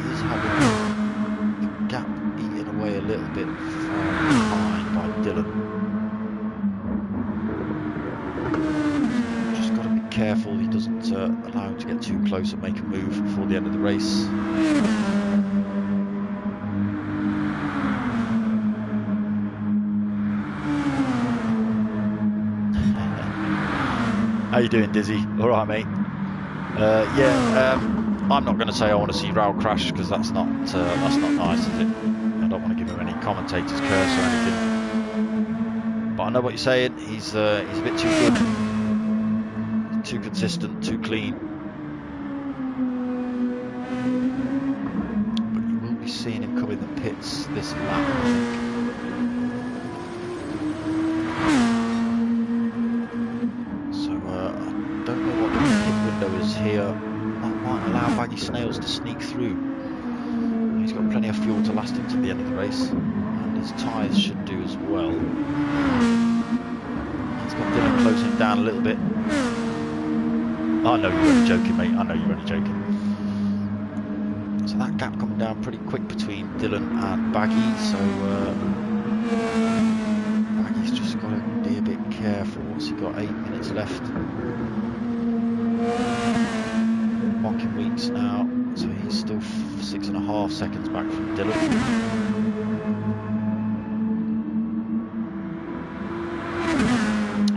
is having the gap eaten away a little bit from behind by Dylan. Just got to be careful he doesn't allow him to get too close and make a move before the end of the race. How you doing, Dizzy? All right, mate. I'm not going to say I want to see Raul crash, because that's not nice, is it? I don't want to give him any commentator's curse or anything. But I know what you're saying. He's a bit too good, too consistent, too clean. But you will be seeing him come in the pits this lap, I think. Here, that might allow Baggie Snails to sneak through. He's got plenty of fuel to last him to the end of the race, and his tyres should do as well. He's got Dylan closing down a little bit. I know you're only joking, mate. I know you're only joking. So that gap coming down pretty quick between Dylan and Baggie. So Baggie's just got to be a bit careful. What's he got? 8 minutes left. Mockingweeks now, so he's still 6.5 seconds back from Dylan.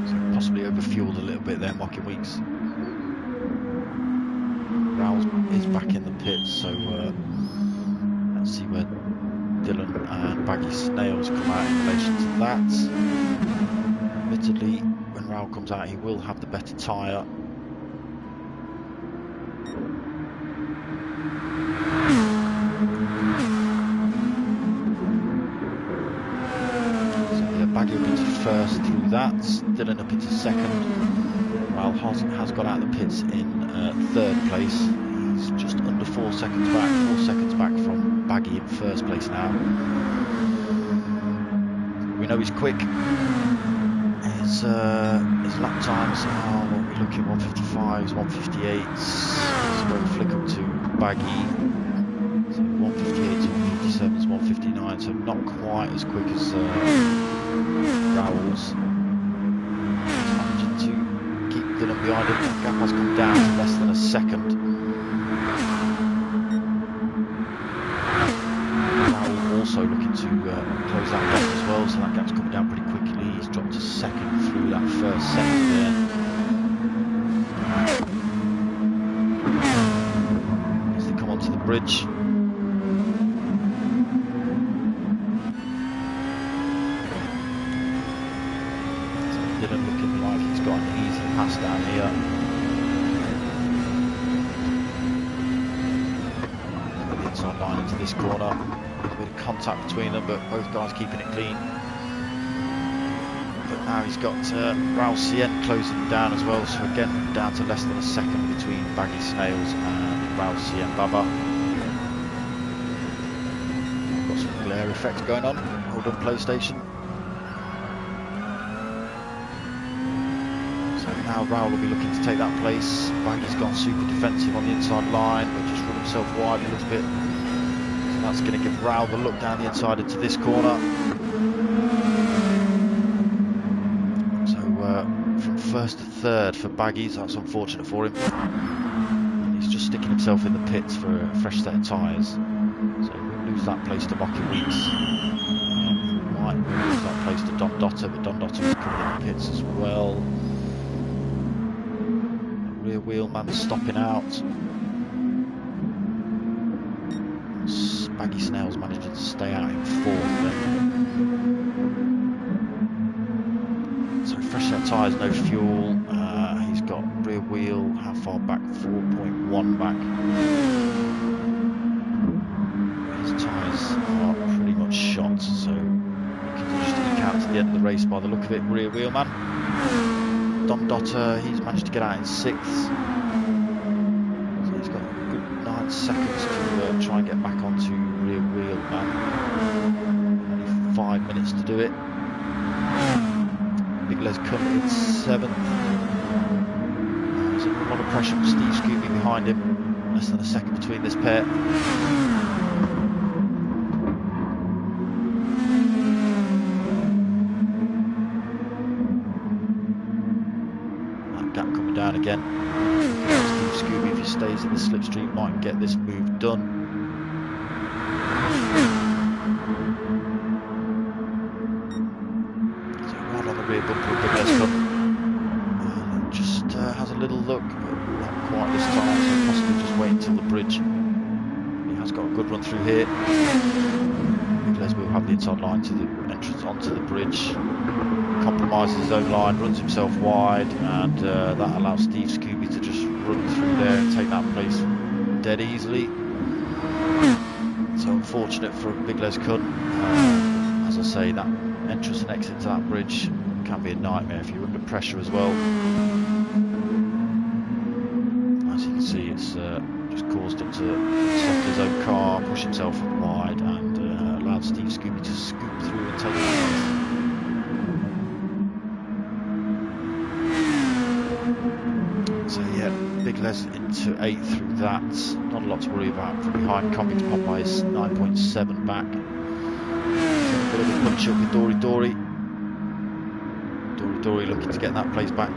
So possibly overfueled a little bit there, Mockingweeks. Raul is back in the pits, so let's see where Dylan and Baggie Snails come out in relation to that. Admittedly, when Raul comes out, he will have the better tyre. Baggie up into first through that, Dylan up into second. Raul has got out of the pits in 3rd place. He's just under 5 4 seconds back from Baggie in first place now. We know he's quick. His lap times are, what we look at, 155s, 158s. So we'll flick up to Baggie. So 158s, 157s, 159. So not quite as quick as Raul's. He's managing to keep Dylan behind him. The gap has come down to less than a second. Raul also looking to close that gap as well, so that gap's coming down pretty quickly. He's dropped a second through that first sector there. As they come onto the bridge. So Dylan looking like he's got an easy pass down here. The inside line into this corner. A bit of contact between them, but both guys keeping it clean. Now he's got Raul Cien closing down as well, so again down to less than a second between Baggy Snails and Raul Cien Baba. Got some glare effect going on. Hold on, PlayStation. So now Raul will be looking to take that place. Baggy's gone super defensive on the inside line, but just run himself wide a little bit. So that's going to give Raul the look down the inside into this corner. First to third for Baggies, that's unfortunate for him. And he's just sticking himself in the pits for a fresh set of tyres. So we'll lose that place to Mockingweeks. Might lose that place to Gr2, but Gr2 is coming in the pits as well. The rear wheel man stopping out. Baggy Snails managing to stay out in fourth then. Fresh set of tyres, no fuel. He's got rear wheel, how far back? 4.1 back. His tyres are pretty much shot, so he continues to eke out to the end of the race by the look of it. Rear wheel man. Gr2, he's managed to get out in 6th. So he's got a good 9 seconds to try and get back onto rear wheel man. Only 5 minutes to do it. Gr2 Cup in 7th. There's a lot of pressure from Steve Scooby behind him. Less than a second between this pair. That gap coming down again. Steve Scooby, if he stays in the slipstream, might get this move done. Rear bumper of Gr2 Cup. Just has a little look, but not quite this time, so possibly just wait until the bridge. He has got a good run through here. Gr2 will have the inside line to the entrance onto the bridge. Compromises his own line, runs himself wide, and that allows Steve Scooby to just run through there and take that place dead easily. So unfortunate for Gr2 Cup. As I say, that entrance and exit to that bridge can be a nightmare if you're under pressure as well. As you can see, it's just caused him to settle his own car, push himself wide, and allowed Steve Scooby to scoop through and take it. So yeah, Gr2 into 8th through that. Not a lot to worry about from behind. Convict Popeye is 9.7 back. A bit of a punch up with Dory. Dory looking to get that place back.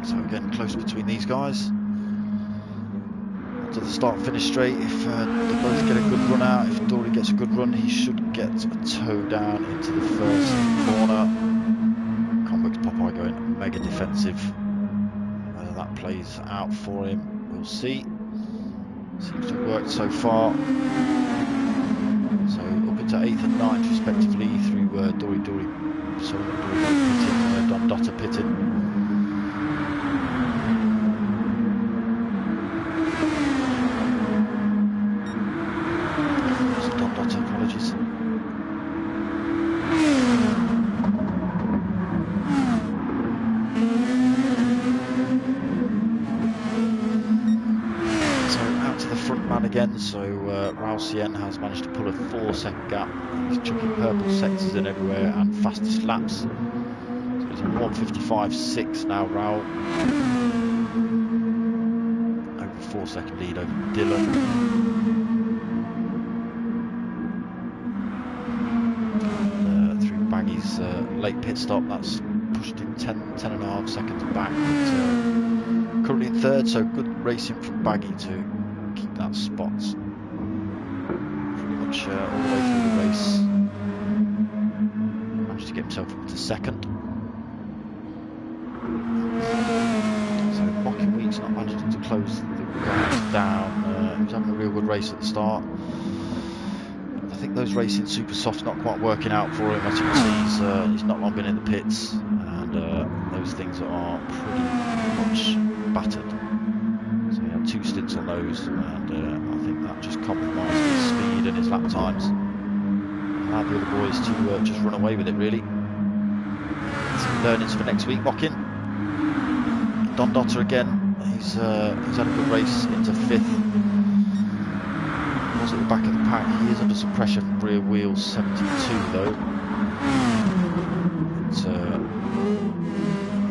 So again, close between these guys. To the start-finish straight. If they both get a good run out, if Dory gets a good run, he should get a toe down into the first corner. Convict Popeye going mega defensive. Whether that plays out for him, we'll see. Seems to have worked so far. So up into 8th and 9th respectively through Gr2 pitting. Gr2, apologies. around again, so Raul has managed to pull a 4-second gap. He's chucking purple sectors in everywhere and fastest laps. So he's on 1:55.6 now, Raul. Over 4-second lead over Dylan. Through Baggie's late pit stop, that's pushed him 10.5 seconds back. But, currently in third, so good racing from Baggie to keep that spot. Pretty much all the way through the race. Managed to get himself up to second. So Mockingweeks not managed to close the guys down. He was having a real good race at the start. I think those racing super softs not quite working out for him. As you can see, he's not long been in the pits, and those things are pretty much battered. So he had 2 stints on those, and I think that just compromised his speed and his lap times. Allowed the other boys to just run away with it, really. Some learnings for next week, Mocking. Don Dotter again. He's had a good race into 5th. Was at the back of the pack. He is under some pressure from rear wheels 72 though. But,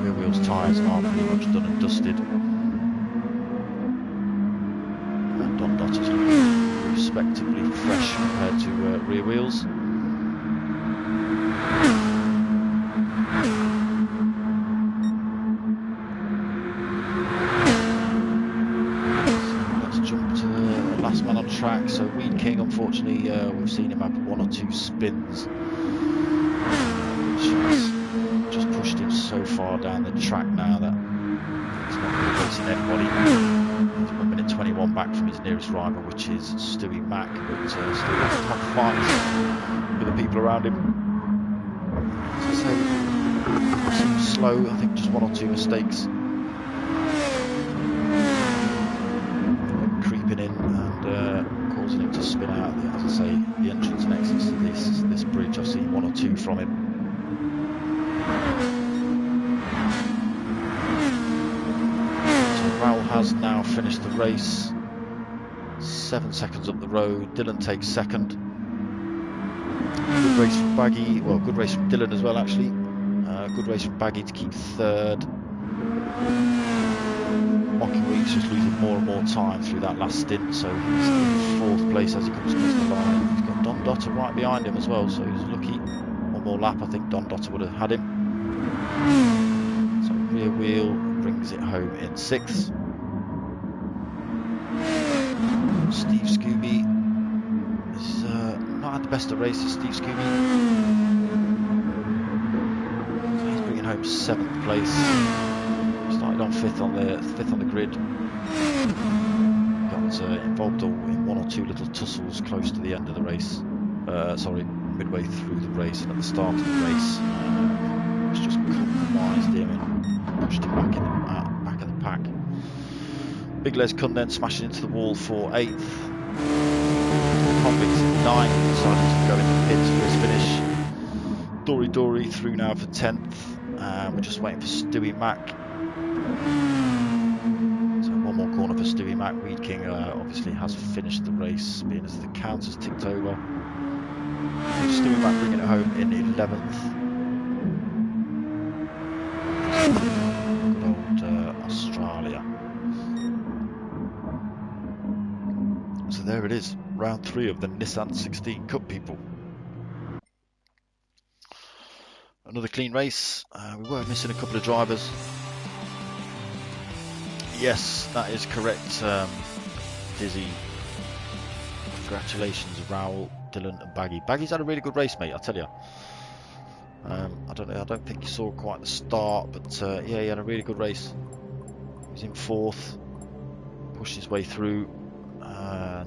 rear wheels tyres are pretty much done and dusted. And Don Dotter's looking respectably fresh compared to rear wheels. Track. So Weed King, unfortunately, we've seen him have 1 or 2 spins, which has just pushed him so far down the track now that he's not really racing anybody. He's 1:21 back from his nearest rival, which is Stewie Mack, but still has a tough fight with the people around him. As I say, seems slow. I think just 1 or 2 mistakes creeping in and causing him to spin out. As I say, the entrance and exits to this bridge, I've seen 1 or 2 from him. So Raul has now finished the race, 7 seconds up the road. Dylan takes second. Good race from Baggie, well, good race from Dylan as well, actually. Good race from Baggie to keep third. Mockingweeks just losing more and more time through that last stint, so he's in 4th place as he comes across the line. He's got Don Dotter right behind him as well, so he's lucky. 1 more lap, I think Don Dotter would have had him. So rear wheel brings it home in 6th. Steve Scooby has not had the best of races, Steve Scooby. So he's bringing home 7th place. Started on 5th on the grid. Got involved in 1 or 2 little tussles close to the end of the race. Sorry, midway through the race and at the start of the race. It's just compromised him and pushed him back in the back of the pack. Big Les Kun then smashing into the wall for 8th. Convicts in 9th, decided to go in the pits for his finish. Dory through now for 10th. We're just waiting for Stewie Mack. So 1 more corner for Stewie Mack. Weed King obviously has finished the race, being as the count has ticked over. Stewie Mack bringing it home in 11th. Good old Australia. So there it is, round 3 of the Nissan 16 Cup, people. Another clean race. We were missing a couple of drivers. Yes, that is correct, Dizzy. Congratulations, Raul, Dylan and Baggie. Baggie's had a really good race, mate, I tell you. I don't think you saw quite the start, but yeah, he had a really good race. He was in 4th, pushed his way through,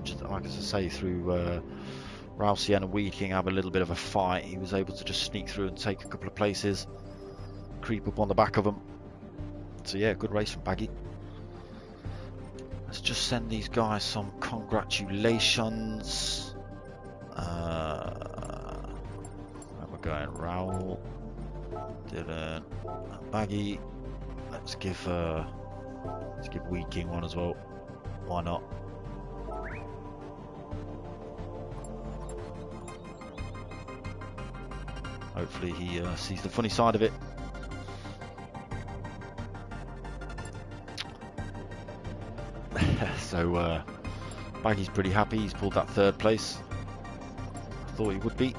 just like as I say, through Raul and Weed King have a little bit of a fight. He was able to just sneak through and take a couple of places, creep up on the back of them. So yeah, good race from Baggie. Let's just send these guys some congratulations. Where we're going, Raul, Dylan, Baggie. Let's give Weed King one as well. Why not? hopefully he sees the funny side of it. So Baggie's pretty happy. He's pulled that 3rd place. I thought he would be.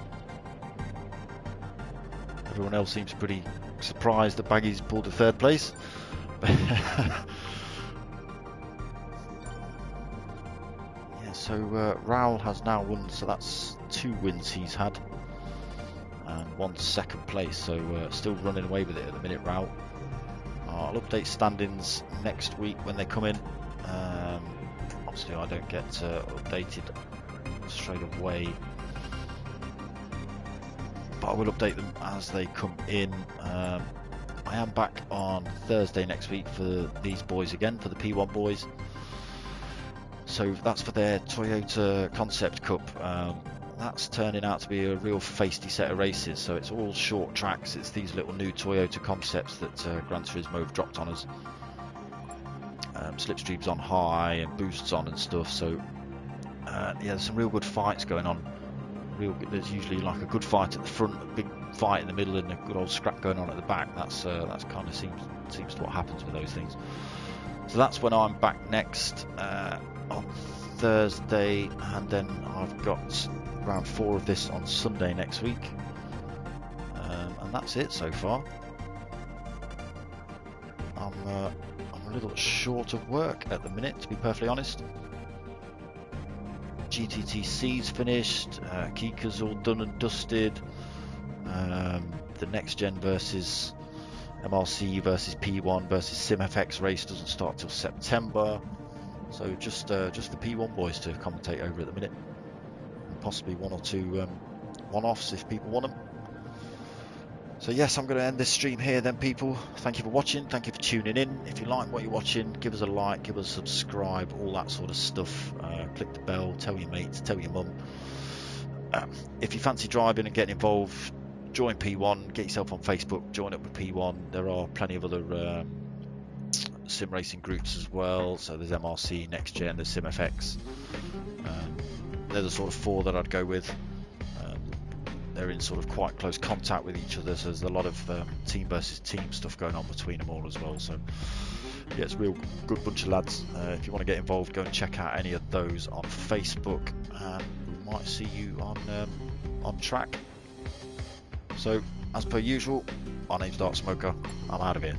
Everyone else seems pretty surprised that Baggie's pulled a 3rd place. Yeah, so Raul has now won, so that's 2 wins he's had and 1 second place, so still running away with it at the minute, Raul. I'll update standings next week when they come in. Obviously I don't get updated straight away, but I will update them as they come in. I am back on Thursday next week for these boys again, for the P1 boys. So that's for their Toyota Concept Cup. That's turning out to be a real feisty set of races. So it's all short tracks. It's these little new Toyota Concepts that Gran Turismo have dropped on us. Slipstreams on high and boosts on and stuff. So yeah, there's some real good fights going on. There's usually like a good fight at the front, a big fight in the middle, and a good old scrap going on at the back. That's kind of seems to what happens with those things. So that's when I'm back next on Thursday, and then I've got round 4 of this on Sunday next week, and that's it so far. I'm a little short of work at the minute, to be perfectly honest. GTTC's finished, Kika's all done and dusted. The next gen versus MRC versus P1 versus SimFX race doesn't start till September, so just the P1 boys to commentate over at the minute, and possibly 1 or 2 one-offs if people want them. So yes, I'm going to end this stream here then, people. Thank you for watching, thank you for tuning in. If you like what you're watching, give us a like, give us a subscribe, all that sort of stuff. Click the bell, tell your mates, tell your mum. If you fancy driving and getting involved, join P1, get yourself on Facebook, join up with P1. There are plenty of other sim racing groups as well. So there's MRC, Next Gen, there's SimFX. They're the sort of 4 that I'd go with. They're in sort of quite close contact with each other, so there's a lot of team versus team stuff going on between them all as well. So yeah, it's a real good bunch of lads. If you want to get involved, go and check out any of those on Facebook, and we might see you on track. So as per usual, my name's darksmoka. I'm out of here.